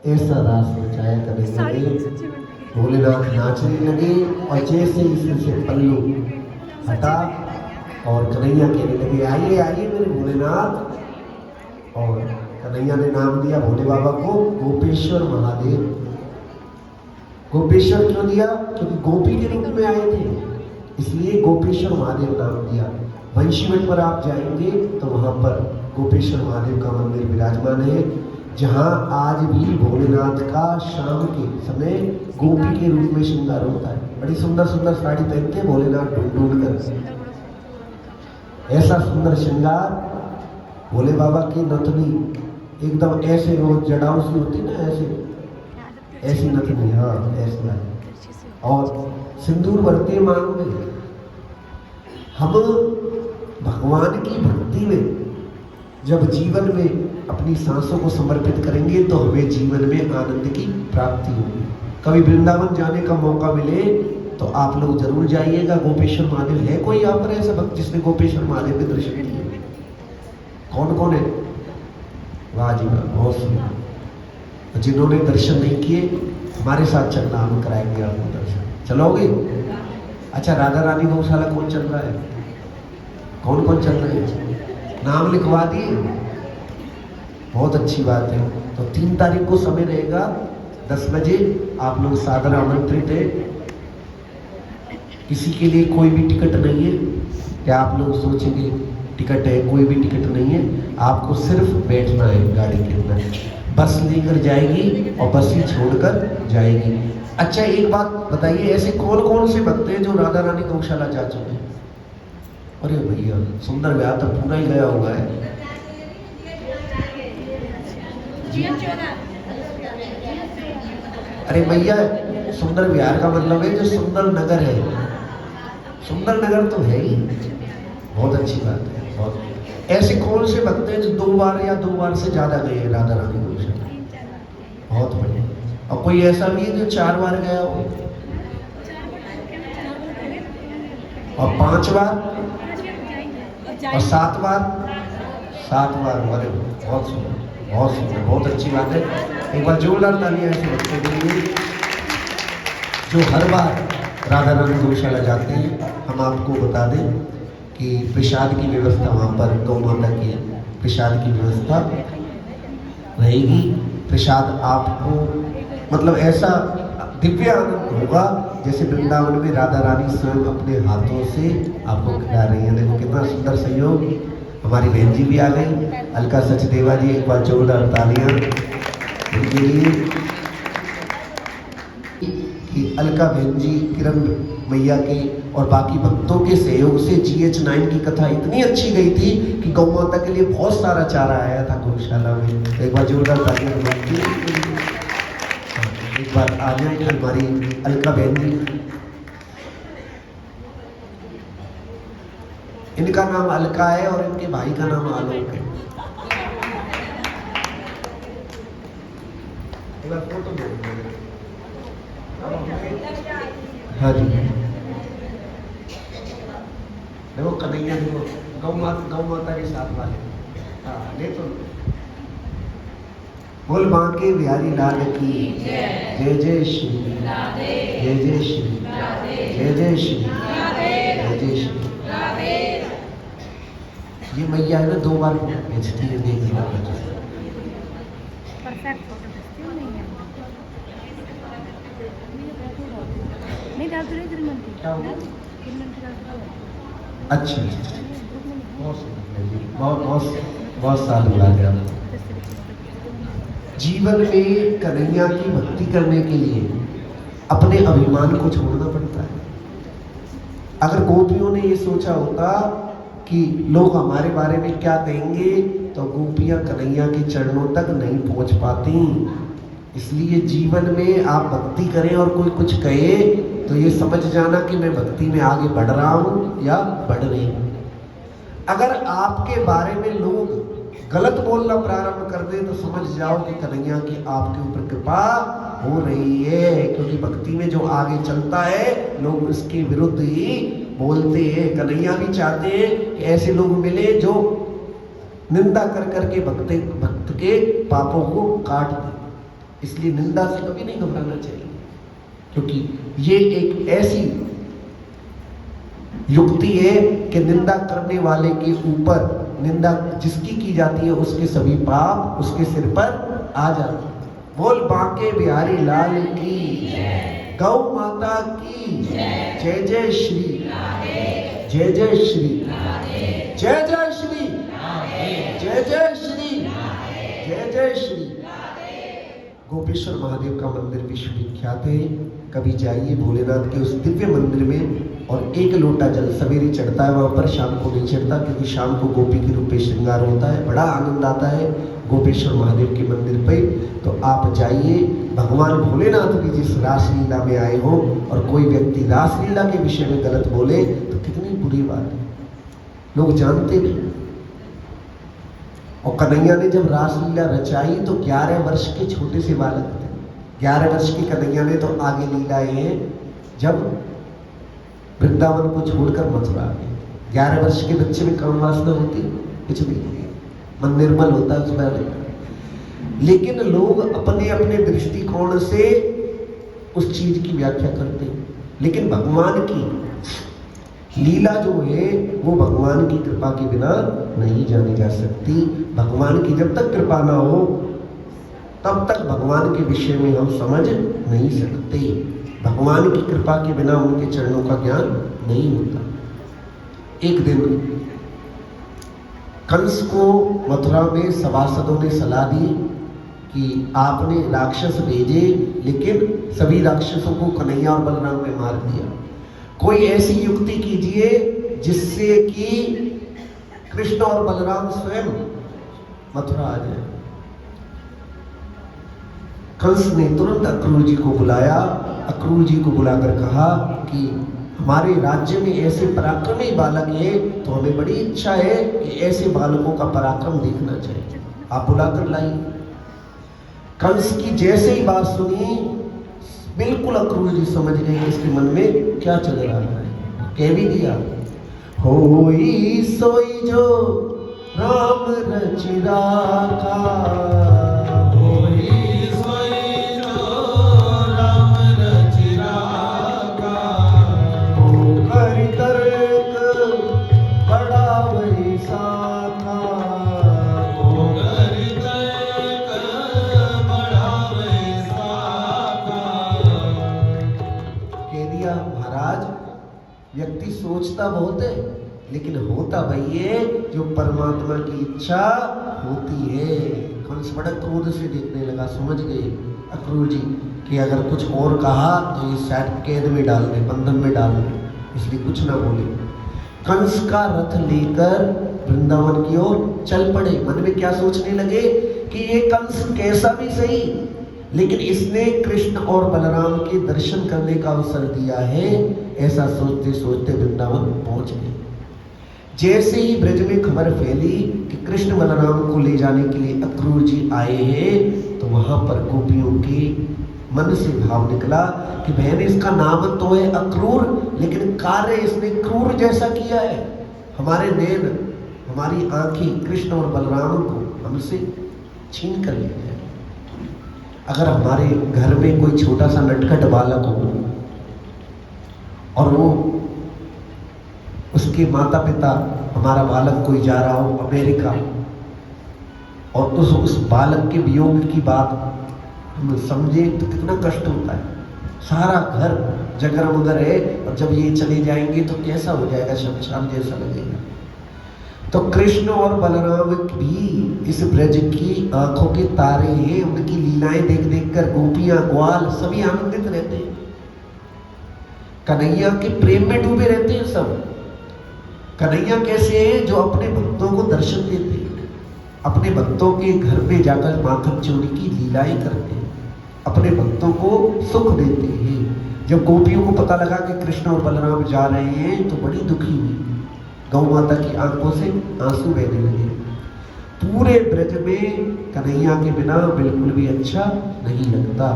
ऐसा रास रचाया कन्हैया ने। भोलेनाथ नाचने लगे और जैसे इसमें से पल्लू हटा और कन्हैया कहने लगे आइए आइए मेरे भोलेनाथ। और कन्हैया ने नाम दिया भोले बाबा को गोपेश्वर महादेव। गोपेश्वर क्यों दिया? क्योंकि गोपी के रूप में आए थे, इसलिए गोपेश्वर महादेव नाम दिया। वंशीवट पर आप जाएंगे तो वहां पर गोपेश्वर महादेव का मंदिर विराजमान है, जहां आज भी भोलेनाथ का शाम के समय गोपी के रूप में श्रृंगार होता है। बड़ी सुंदर सुंदर साड़ी पहनते भोलेनाथ ढूंढ ढूंढ कर, ऐसा सुंदर श्रृंगार। भोले बाबा की नथनी एकदम ऐसे वो जड़ाऊ सी होती ना, ऐसी नथनी, हाँ ऐसी। और सिंदूर भरते मांग में। हम भगवान की भक्ति में जब जीवन में अपनी सांसों को समर्पित करेंगे तो हमें जीवन में आनंद की प्राप्ति होगी। कभी वृंदावन जाने का मौका मिले तो आप लोग जरूर जाइएगा। गोपेश्वर महादेव है कोई यहाँ पर ऐसा भक्त जिसने गोपेश्वर महादेव के दर्शन किए? कौन कौन है? वाह जी वाह, बहुत सुंदर। जिन्होंने दर्शन नहीं किए हमारे साथ चलना, हम कराएंगे आपको दर्शन। चलोगे? अच्छा, राधा रानी गौशाला कौन चल रहा है? कौन कौन चल रहे हैं? नाम लिखवा दिए? बहुत अच्छी बात है। तो 3 तारीख को समय रहेगा 10 बजे, आप लोग सादर आमंत्रित है। किसी के लिए कोई भी टिकट नहीं है क्या आप लोग सोचेंगे टिकट है? कोई भी टिकट नहीं है, आपको सिर्फ बैठना है गाड़ी के अंदर। बस लेकर जाएगी और बस ही छोड़कर जाएगी। अच्छा, एक बात बताइए, ऐसे कौन कौन से भक्त हैं जो राधा रानी गौशाला जा चुके हैं? अरे भैया, सुंदर ब्याह तो पूरा ही गया हुआ है। अरे भैया, सुंदर विहार का मतलब है जो सुंदर नगर है। सुंदर नगर तो है ही, बहुत अच्छी बात है। बहुत ऐसे कौन से भक्त हैं जो 2 बार या 2 बार से ज्यादा गए हैं राधा रानी गौशाला? बहुत बढ़िया। और कोई ऐसा भी है जो 4 बार गया हो? और 5 बार और 7 बार? 7 बार। अरे बहुत सुंदर, बहुत सुंदर, बहुत अच्छी बात है। एक बार जोरदार तालियां ऐसे बच्चों के लिए जो हर बार राधा रानी गौशाला जाते हैं। हम आपको बता दें कि प्रसाद की व्यवस्था वहाँ पर गौ माता की प्रसाद की व्यवस्था रहेगी। प्रसाद आपको मतलब ऐसा दिव्य आनंद होगा जैसे वृंदावन में राधा रानी स्वयं अपने हाथों से आपको खिला रही है। देखो कितना सुंदर सहयोग। हमारी बहन जी भी आ गई, अलका सचदेवा जी। एक बार जोरदार तालियां उनके लिए कि अलका बहन जी किरण मैया के और बाकी भक्तों के सहयोग से GH9 की कथा इतनी अच्छी गई थी कि गौ माता के लिए बहुत सारा चारा आया था गौशाला में। तो एक बार जोरदार तालियां बजाते हैं। एक बार आ जाए हमारी अलका बहन जी। इनका नाम अलका है और इनके भाई का नाम आलोक है। हाँ जी, देखो कन्हैया, देखो गौ माता के साथ वाले। हाँ, ले तो बोल बांके बिहारी लाल की जय जय श्री, जय जय श्री, जय जय श्री, जय जय श्री। ये मैया है ना 2 बार बेचती है, देख लिया। अच्छा, बहुत साल लगा गया। जीवन में कन्हैया की भक्ति करने के लिए अपने अभिमान को छोड़ना पड़ता है। अगर गोपियों ने ये सोचा होता कि लोग हमारे बारे में क्या कहेंगे तो गोपियां कन्हैया के चरणों तक नहीं पहुंच पाती। इसलिए जीवन में आप भक्ति करें और कोई कुछ कहे तो ये समझ जाना कि मैं भक्ति में आगे बढ़ रहा हूं या बढ़ रही हूं। अगर आपके बारे में लोग गलत बोलना प्रारंभ कर दे तो समझ जाओ कि कन्हैया की आपके ऊपर कृपा हो रही है, क्योंकि भक्ति में जो आगे चलता है लोग उसके विरुद्ध ही बोलते हैं। कन्हैया भी चाहते हैं कि ऐसे लोग मिले जो निंदा कर करके भक्त के पापों को काट दे। इसलिए निंदा से कभी नहीं घबराना चाहिए, क्योंकि ये एक ऐसी युक्ति है कि निंदा करने वाले के ऊपर, निंदा जिसकी की जाती है उसके सभी पाप उसके सिर पर आ जाते हैं। बोल बांके बिहारी लाल की, गौ माता की जय जय श्री, जय जय श्री, जय जय श्री, जय जय श्री, जय जय श्री। गोपेश्वर महादेव का मंदिर विश्व विख्यात है। कभी जाइए भोलेनाथ के उस दिव्य मंदिर में, और एक लोटा जल सवेरे चढ़ता है वहाँ पर, शाम को नहीं चढ़ता, क्योंकि शाम को गोपी के रूप में श्रृंगार होता है। बड़ा आनंद आता है गोपेश्वर महादेव के मंदिर पे। तो आप जाइए। भगवान भोलेनाथ भी जिस रासलीला में आए हो और कोई व्यक्ति रासलीला के विषय में गलत बोले तो कितनी बुरी बात है, लोग जानते नहीं। और कन्हैया ने जब रासलीला रचाई तो 11 वर्ष के छोटे से बालक थे। 11 वर्ष की कन्हैया ने तो आगे लीलाएं हैं जब वृंदावन को छोड़कर मथुरा गए। 11 वर्ष के बच्चे में काम वासना होती कुछ नहीं, मन निर्मल होता है उसमें। लेकिन लोग अपने अपने दृष्टिकोण से उस चीज की व्याख्या करते हैं। लेकिन भगवान की लीला जो है वो भगवान की कृपा के बिना नहीं जानी जा सकती। भगवान की जब तक कृपा ना हो तब तक भगवान के विषय में हम समझ नहीं सकते। भगवान की कृपा के बिना उनके चरणों का ज्ञान नहीं होता। एक दिन कंस को मथुरा में सभासदों ने सलाह दी कि आपने राक्षस भेजे, लेकिन सभी राक्षसों को कन्हैया और बलराम ने मार दिया। कोई ऐसी युक्ति कीजिए जिससे कि कृष्ण और बलराम स्वयं मथुरा आ जाए। कंस ने तुरंत अक्रूर जी को बुलाया। अक्रूर जी को बुलाकर कहा कि हमारे राज्य में ऐसे पराक्रमी बालक है, तो हमें बड़ी इच्छा है कि ऐसे बालकों का पराक्रम देखना चाहिए, आप बुलाकर लाइए। कंस की जैसे ही बात सुनी बिल्कुल अक्रूर जी समझ गए इसके मन में क्या चल रहा है। कह भी दिया, होई सोई जो राम रचि राखा, होई सोई जो राम रचि राखा, होकर तर्क बड़ा वही साखा, होकर तर्क बड़ा वैसाखा। कह दिया महाराज, व्यक्ति सोचता बहुत है लेकिन होता वही है जो परमात्मा की इच्छा होती है। कंस बड़ा क्रोध से देखने लगा। समझ गए अक्रूर जी कि अगर कुछ और कहा तो ये शायद कैद में डाल दे, बंधन में डाल दे, इसलिए कुछ ना बोले। कंस का रथ लेकर वृंदावन की ओर चल पड़े। मन में क्या सोचने लगे कि ये कंस कैसा भी सही, लेकिन इसने कृष्ण और बलराम के दर्शन करने का अवसर दिया है। ऐसा सोचते सोचते वृंदावन पहुंच गए। जैसे ही ब्रज में खबर फैली कि कृष्ण बलराम को ले जाने के लिए अक्रूर जी आए हैं, तो वहां पर गोपियों के मन से भाव निकला कि बहन इसका नाम तो है अक्रूर, लेकिन कार्य इसने क्रूर जैसा किया है। हमारे नैन, हमारी आंखें कृष्ण और बलराम को हमसे छीन कर ले गए। अगर हमारे घर में कोई छोटा सा नटखट बालक हो और वो उसके माता पिता, हमारा बालक कोई जा रहा हो अमेरिका, और उस बालक के वियोग की बात हम समझे तो कितना कष्ट होता है। सारा घर जगरमगर है और जब ये चले जाएंगे तो कैसा हो जाएगा, शमशान जैसा लगेगा। तो कृष्ण और बलराम भी इस ब्रज की आंखों के तारे हैं। उनकी लीलाएं देख देख कर गोपियां, ग्वाल सभी आनंदित रहते हैं। कन्हैया के प्रेम में डूबे रहते हैं सब। कन्हैया कैसे है, जो अपने भक्तों को दर्शन देते हैं, अपने भक्तों के घर में जाकर माखन चोरी की लीलाएं करते हैं, अपने भक्तों को सुख देते हैं। जब गोपियों को पता लगा कि कृष्ण और बलराम जा रहे हैं तो बड़ी दुखी हुई। गौ माता की आंखों से आंसू बहने लगे। पूरे ब्रज में कन्हैया के बिना बिल्कुल भी अच्छा नहीं लगता।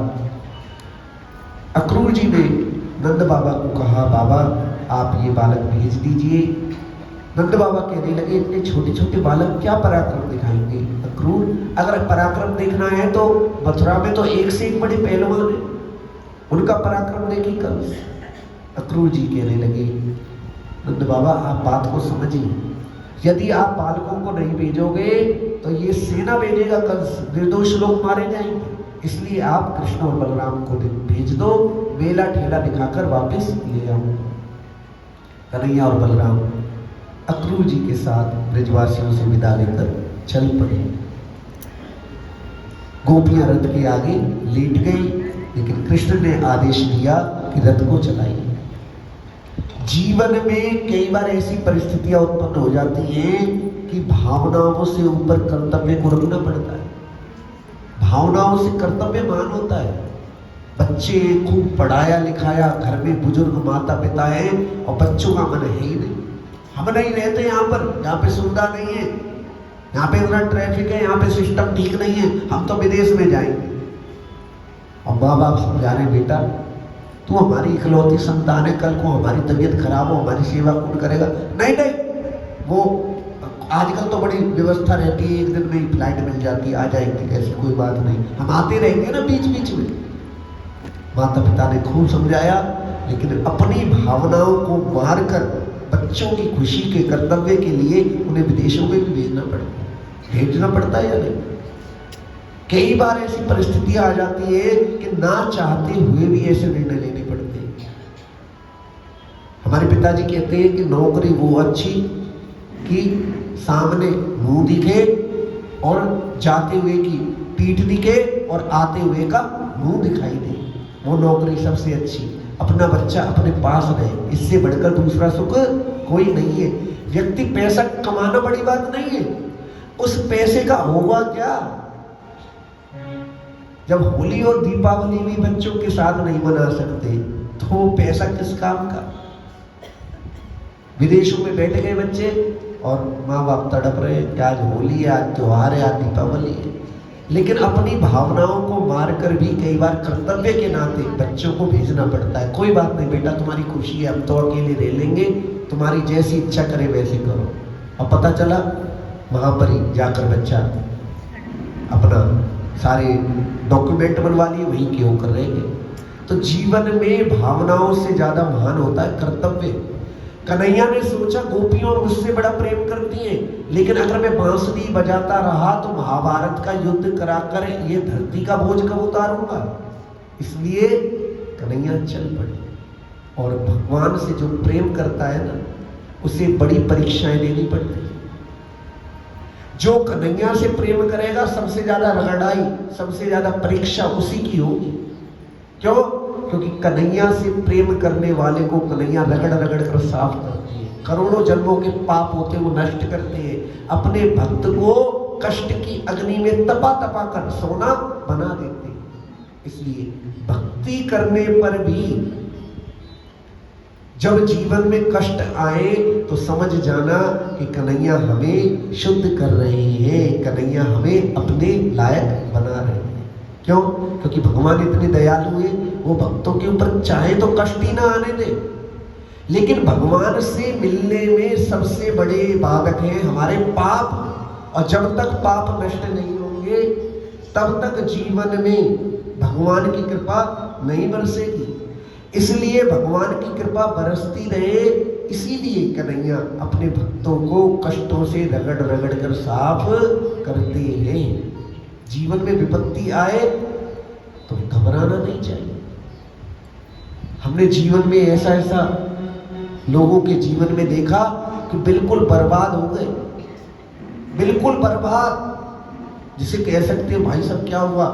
अक्रूर जी ने नंद बाबा को कहा, बाबा आप ये बालक भेज दीजिए, नंद बाबा कहने लगे इतने छोटे छोटे बालक क्या पराक्रम दिखाएंगे। अक्रूर, अगर पराक्रम देखना है तो मथुरा में तो एक से एक बड़े पहलवान है, उनका पराक्रम देखी कंस। अक्रूर जी कहने लगे नंद बाबा आप बात को समझिए, यदि आप बालकों को नहीं भेजोगे तो ये सेना भेजेगा कंस, निर्दोष लोग मारे जाएंगे, इसलिए आप कृष्ण और बलराम को भेज दो, मेला ठेला दिखाकर वापस ले आओ। कन्हैया और बलराम अक्रूर जी के साथ ब्रजवासियों से विदा लेकर चल पड़े। गोपियां रथ के आगे लेट गई, लेकिन कृष्ण ने आदेश दिया कि रथ को चलाइए। जीवन में कई बार ऐसी परिस्थितियां उत्पन्न हो जाती हैं कि भावनाओं से ऊपर कर्तव्य को रखना पड़ता है। भावनाओं से कर्तव्य मान होता है। बच्चे खूब पढ़ाया लिखाया, घर में बुजुर्ग माता पिता है और बच्चों का मन है ही नहीं। हम नहीं रहते यहाँ पर, यहाँ पे सुविधा नहीं है, यहाँ पे इतना ट्रैफिक है, यहाँ पे सिस्टम ठीक नहीं है, हम तो विदेश में जाएंगे। और माँ बाप समझा रहे बेटा तू हमारी इकलौती संतान है, कल को हमारी तबीयत खराब हो हमारी सेवा कौन करेगा। नहीं नहीं, वो आजकल तो बड़ी व्यवस्था रहती है, एक दिन में ही फ्लाइट मिल जाती है, आ जाएंगे, ऐसी कोई बात नहीं, हम आते रहेंगे ना बीच बीच में। माता पिता ने खूब समझाया, लेकिन अपनी भावनाओं को मारकर बच्चों की खुशी के कर्तव्य के लिए उन्हें विदेशों में भी भेजना पड़ता है या नहीं। कई बार ऐसी परिस्थितियां आ जाती है कि ना चाहते हुए भी ऐसे निर्णय लेने पड़ते हैं। हमारे पिताजी कहते हैं कि नौकरी वो अच्छी कि सामने मुंह दिखे और जाते हुए की पीठ दिखे और आते हुए का मुंह दिखाई दे, वो नौकरी सबसे अच्छी। अपना बच्चा अपने पास रहे, इससे बढ़कर दूसरा सुख कोई नहीं है। व्यक्ति पैसा कमाना बड़ी बात नहीं है, उस पैसे का होगा क्या जब होली और दीपावली भी बच्चों के साथ नहीं मना सकते तो पैसा किस काम का। विदेशों में बैठ गए बच्चे और माँ बाप तड़प रहे कि आज होली है, आज त्योहार है, आज दीपावली है, लेकिन अपनी भावनाओं को मारकर भी कई बार कर्तव्य के नाते बच्चों को भेजना पड़ता है। कोई बात नहीं बेटा, तुम्हारी खुशी है, हम तो अकेले रह लेंगे, तुम्हारी जैसी इच्छा करे वैसे करो। और पता चला वहां पर ही जाकर बच्चा अपना सारे डॉक्यूमेंट बनवा लिए, वहीं के होकर रहेंगे। तो जीवन में भावनाओं से ज्यादा महान होता है कर्तव्य। कन्हैया ने सोचा गोपियों मुझसे बड़ा प्रेम करती हैं, लेकिन अगर मैं बांसुरी बजाता रहा तो महाभारत का युद्ध कराकर ये धरती का बोझ कब उतारूंगा। इसलिए कन्हैया चल पड़े। और भगवान से जो प्रेम करता है ना, उसे बड़ी परीक्षाएं देनी पड़ती है। जो कन्हैया से प्रेम करेगा सबसे ज्यादा रगड़ाई, सबसे ज्यादा परीक्षा उसी की होगी। क्यों? क्योंकि कन्हैया से प्रेम करने वाले को कन्हैया रगड़ रगड़ कर साफ करते हैं, करोड़ों जन्मों के पाप होते वो नष्ट करते हैं, अपने भक्त को कष्ट की अग्नि में तपा तपा कर सोना बना देते हैं। इसलिए भक्ति करने पर भी जब जीवन में कष्ट आए तो समझ जाना कि कन्हैया हमें शुद्ध कर रहे हैं, कन्हैया हमें अपने लायक बना रहे हैं। क्यों? क्योंकि भगवान इतने दयालु हैं, वो भक्तों के ऊपर चाहे तो कष्ट ही ना आने दे। लेकिन भगवान से मिलने में सबसे बड़े बाधक हैं हमारे पाप, और जब तक पाप नष्ट नहीं होंगे तब तक जीवन में भगवान की कृपा नहीं बरसेगी। इसलिए भगवान की कृपा बरसती रहे, इसीलिए कन्हैया अपने भक्तों को कष्टों से रगड़ रगड़ कर साफ करते हैं। जीवन में विपत्ति आए तो घबराना नहीं चाहिए। हमने जीवन में ऐसा ऐसा लोगों के जीवन में देखा कि बिल्कुल बर्बाद हो गए, बिल्कुल बर्बाद, जिसे कह सकते हैं भाई साहब क्या हुआ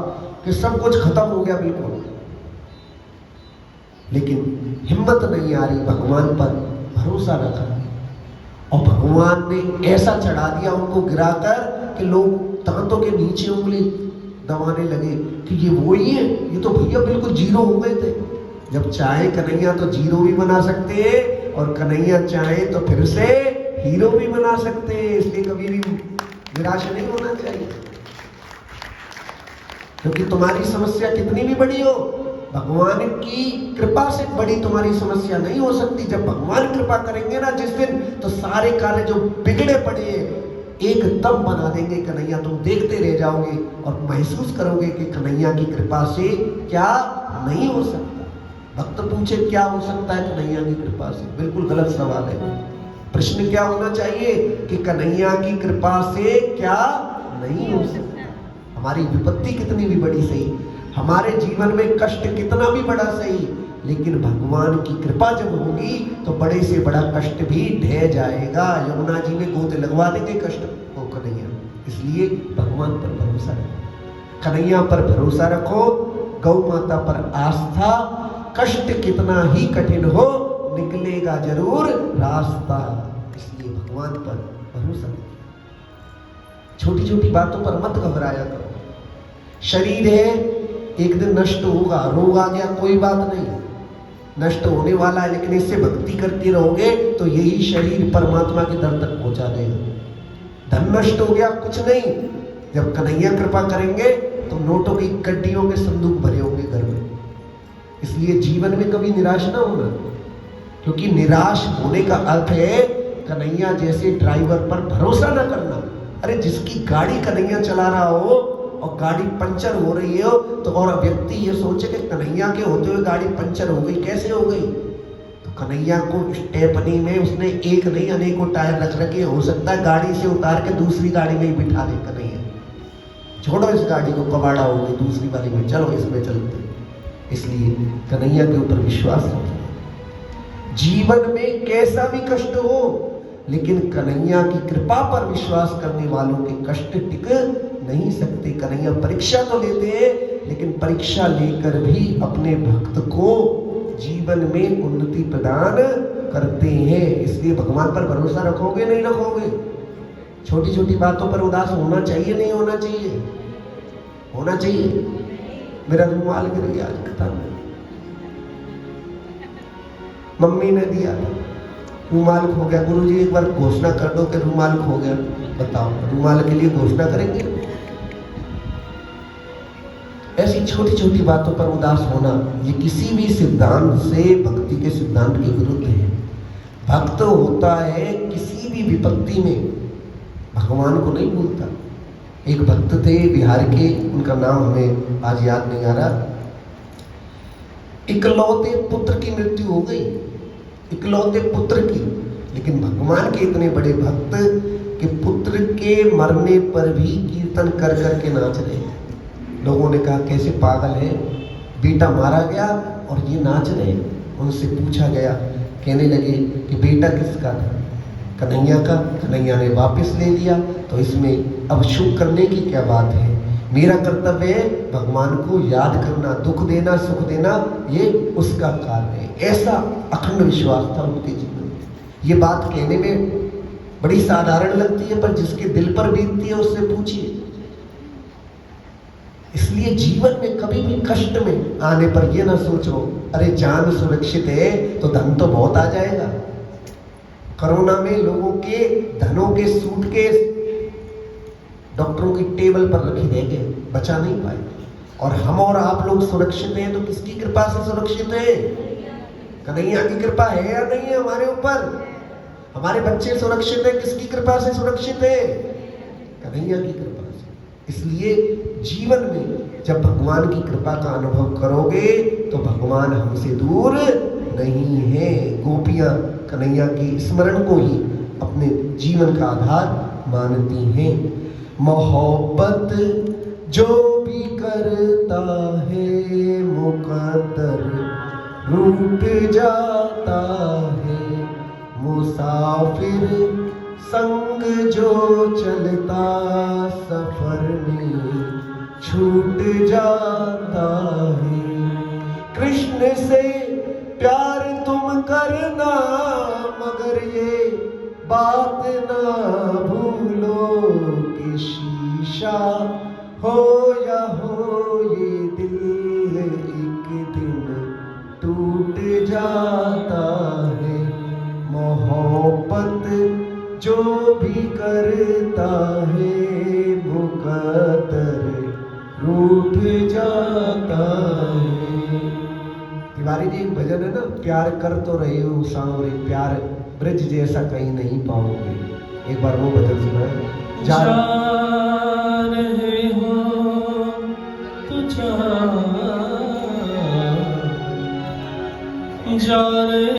कि सब कुछ खत्म हो गया बिल्कुल, लेकिन हिम्मत नहीं आ रही, भगवान पर भरोसा रखा और भगवान ने ऐसा चढ़ा दिया उनको गिराकर कि लोग दांतों के नीचे उंगली दबाने लगे कि ये वो ही है, ये तो भैया बिल्कुल जीरो हो गए थे। जब चाहे कन्हैया तो जीरो भी बना सकते हैं और कन्हैया चाहे तो फिर से हीरो भी बना सकते हैं। इसलिए कभी भी निराश नहीं होना चाहिए, क्योंकि तुम्हारी समस्या कितनी भी बड़ी हो, भगवान की कृपा से बड़ी तुम्हारी समस्या नहीं हो सकती। जब भगवान कृपा करेंगे ना जिस दिन, तो सारे कार्य जो बिगड़े पड़े हैं एकदम बना देंगे कन्हैया। तुम देखते रह जाओगे और महसूस करोगे कि कन्हैया की कृपा से क्या नहीं हो सकता। भक्त पूछे क्या हो सकता है कन्हैया की कृपा से, बिल्कुल गलत सवाल है। प्रश्न क्या होना चाहिए कि कन्हैया की कृपा से क्या नहीं हो सकता। हमारी विपत्ति कितनी भी बड़ी सही, हमारे जीवन में कष्ट कितना भी बड़ा सही, लेकिन भगवान की कृपा जब होगी तो बड़े से बड़ा कष्ट भी ढह जाएगा। यमुना जी में गोद लगवा देंगे कष्ट को कन्हैया। इसलिए भगवान पर भरोसा रखो, कन्हैया पर भरोसा रखो, गौ माता पर आस्था, कष्ट कितना ही कठिन हो निकलेगा जरूर रास्ता। इसलिए भगवान पर भरोसा रखो। छोटी छोटी बातों पर मत घबराया करो। शरीर है, एक दिन नष्ट होगा, रोग आ गया कोई बात नहीं, नष्ट होने वाला है, लेकिन इससे भक्ति करते रहोगे तो यही शरीर परमात्मा के दर तक पहुंचा देगा। धन नष्ट हो गया कुछ नहीं, जब कन्हैया कृपा करेंगे तो नोटों की गड्डियों के संदूक भरे होंगे घर में। इसलिए जीवन में कभी निराश ना होना, क्योंकि निराश होने का अर्थ है कन्हैया जैसे ड्राइवर पर भरोसा ना करना। अरे जिसकी गाड़ी कन्हैया चला रहा हो और गाड़ी पंचर हो रही हो तो और व्यक्ति ये सोचे कि कन्हैया के होते हुए गाड़ी पंचर हो गई, कैसे हो गई? तो कन्हैया को स्टेपनी में उसने एक नहीं अनेकों टायर रख रखे, हो सकता है गाड़ी से उतार के दूसरी गाड़ी में ही बिठा दे कन्हैया। छोड़ो इस गाड़ी को, कबाड़ा हो गई, दूसरी गाड़ी में चलो, इसमें चलते। इसलिए कन्हैया के ऊपर विश्वास रखिए। जीवन में कैसा भी कष्ट हो, लेकिन कन्हैया की कृपा पर विश्वास करने वालों के कष्ट टिक नहीं सकते। कन्हैया परीक्षा तो लेते हैं, लेकिन परीक्षा लेकर भी अपने भक्त को जीवन में उन्नति प्रदान करते हैं। इसलिए भगवान पर भरोसा रखोगे नहीं रखोगे? छोटी छोटी बातों पर उदास होना चाहिए नहीं होना चाहिए? होना चाहिए। मेरा रुमाल गिर गया आज कथा में, मम्मी ने दिया, रुमाल खो गया। गुरुजी एक बार घोषणा कर दो कि रुमाल खो गया। बताओ, रुमाल के लिए घोषणा करेंगे? ऐसी छोटी छोटी बातों पर उदास होना ये किसी भी सिद्धांत से, भक्ति के सिद्धांत के विरुद्ध है। भक्त होता है किसी भी विपत्ति में भगवान को नहीं भूलता। एक भक्त थे बिहार के, उनका नाम हमें आज याद नहीं आ रहा। इकलौते पुत्र की मृत्यु हो गई, इकलौते पुत्र की, लेकिन भगवान के इतने बड़े भक्त कि पुत्र के मरने पर भी कीर्तन कर करके नाच रहे हैं। लोगों ने कहा कैसे पागल है, बेटा मारा गया और ये नाच रहे। उनसे पूछा गया, कहने लगे कि बेटा किसका था? कन्हैया का। कन्हैया ने वापस ले लिया, तो इसमें अब शुभ करने की क्या बात है? मेरा कर्तव्य है भगवान को याद करना, दुख देना सुख देना ये उसका कार्य है। ऐसा अखंड विश्वास था उनके जीवन में। ये बात कहने में बड़ी साधारण लगती है, पर जिसके दिल पर बीतती है उससे पूछिए। इसलिए जीवन में कभी भी कष्ट में आने पर यह ना सोचो अरे जान सुरक्षित है तो धन तो बहुत आ जाएगा। कोरोना में लोगों के धनों के सूटकेस डॉक्टरों की टेबल पर रखे रह गए, बचा नहीं पाए। और हम और आप लोग सुरक्षित हैं तो किसकी कृपा से सुरक्षित है? कन्हैया की कृपा है या नहीं है हमारे ऊपर? हमारे बच्चे सुरक्षित है किसकी कृपा से सुरक्षित है? कन्हैया की कृपा से। इसलिए जीवन में जब भगवान की कृपा का अनुभव करोगे तो भगवान हमसे दूर नहीं है। गोपियां कन्हैया के स्मरण को ही अपने जीवन का आधार मानती हैं। मोहब्बत जो भी करता है मुकद्दर रूठ जाता है। मुसाफिर संग जो चलता सफर में छूट जाता है। कृष्ण से प्यार तुम करना मगर ये बात ना भूलो कि शीशा हो या हो ये दिल एक दिन टूट जाता है। मोहब्बत जो भी करता है मुकद्दर रूठ जाता है। तिवारी जी एक भजन है ना, प्यार कर तो रहे हो सांवरे, प्यार ब्रज जैसा कहीं नहीं पाओगे। एक बार वो भजन सुना जा रहे हो तो जा रहे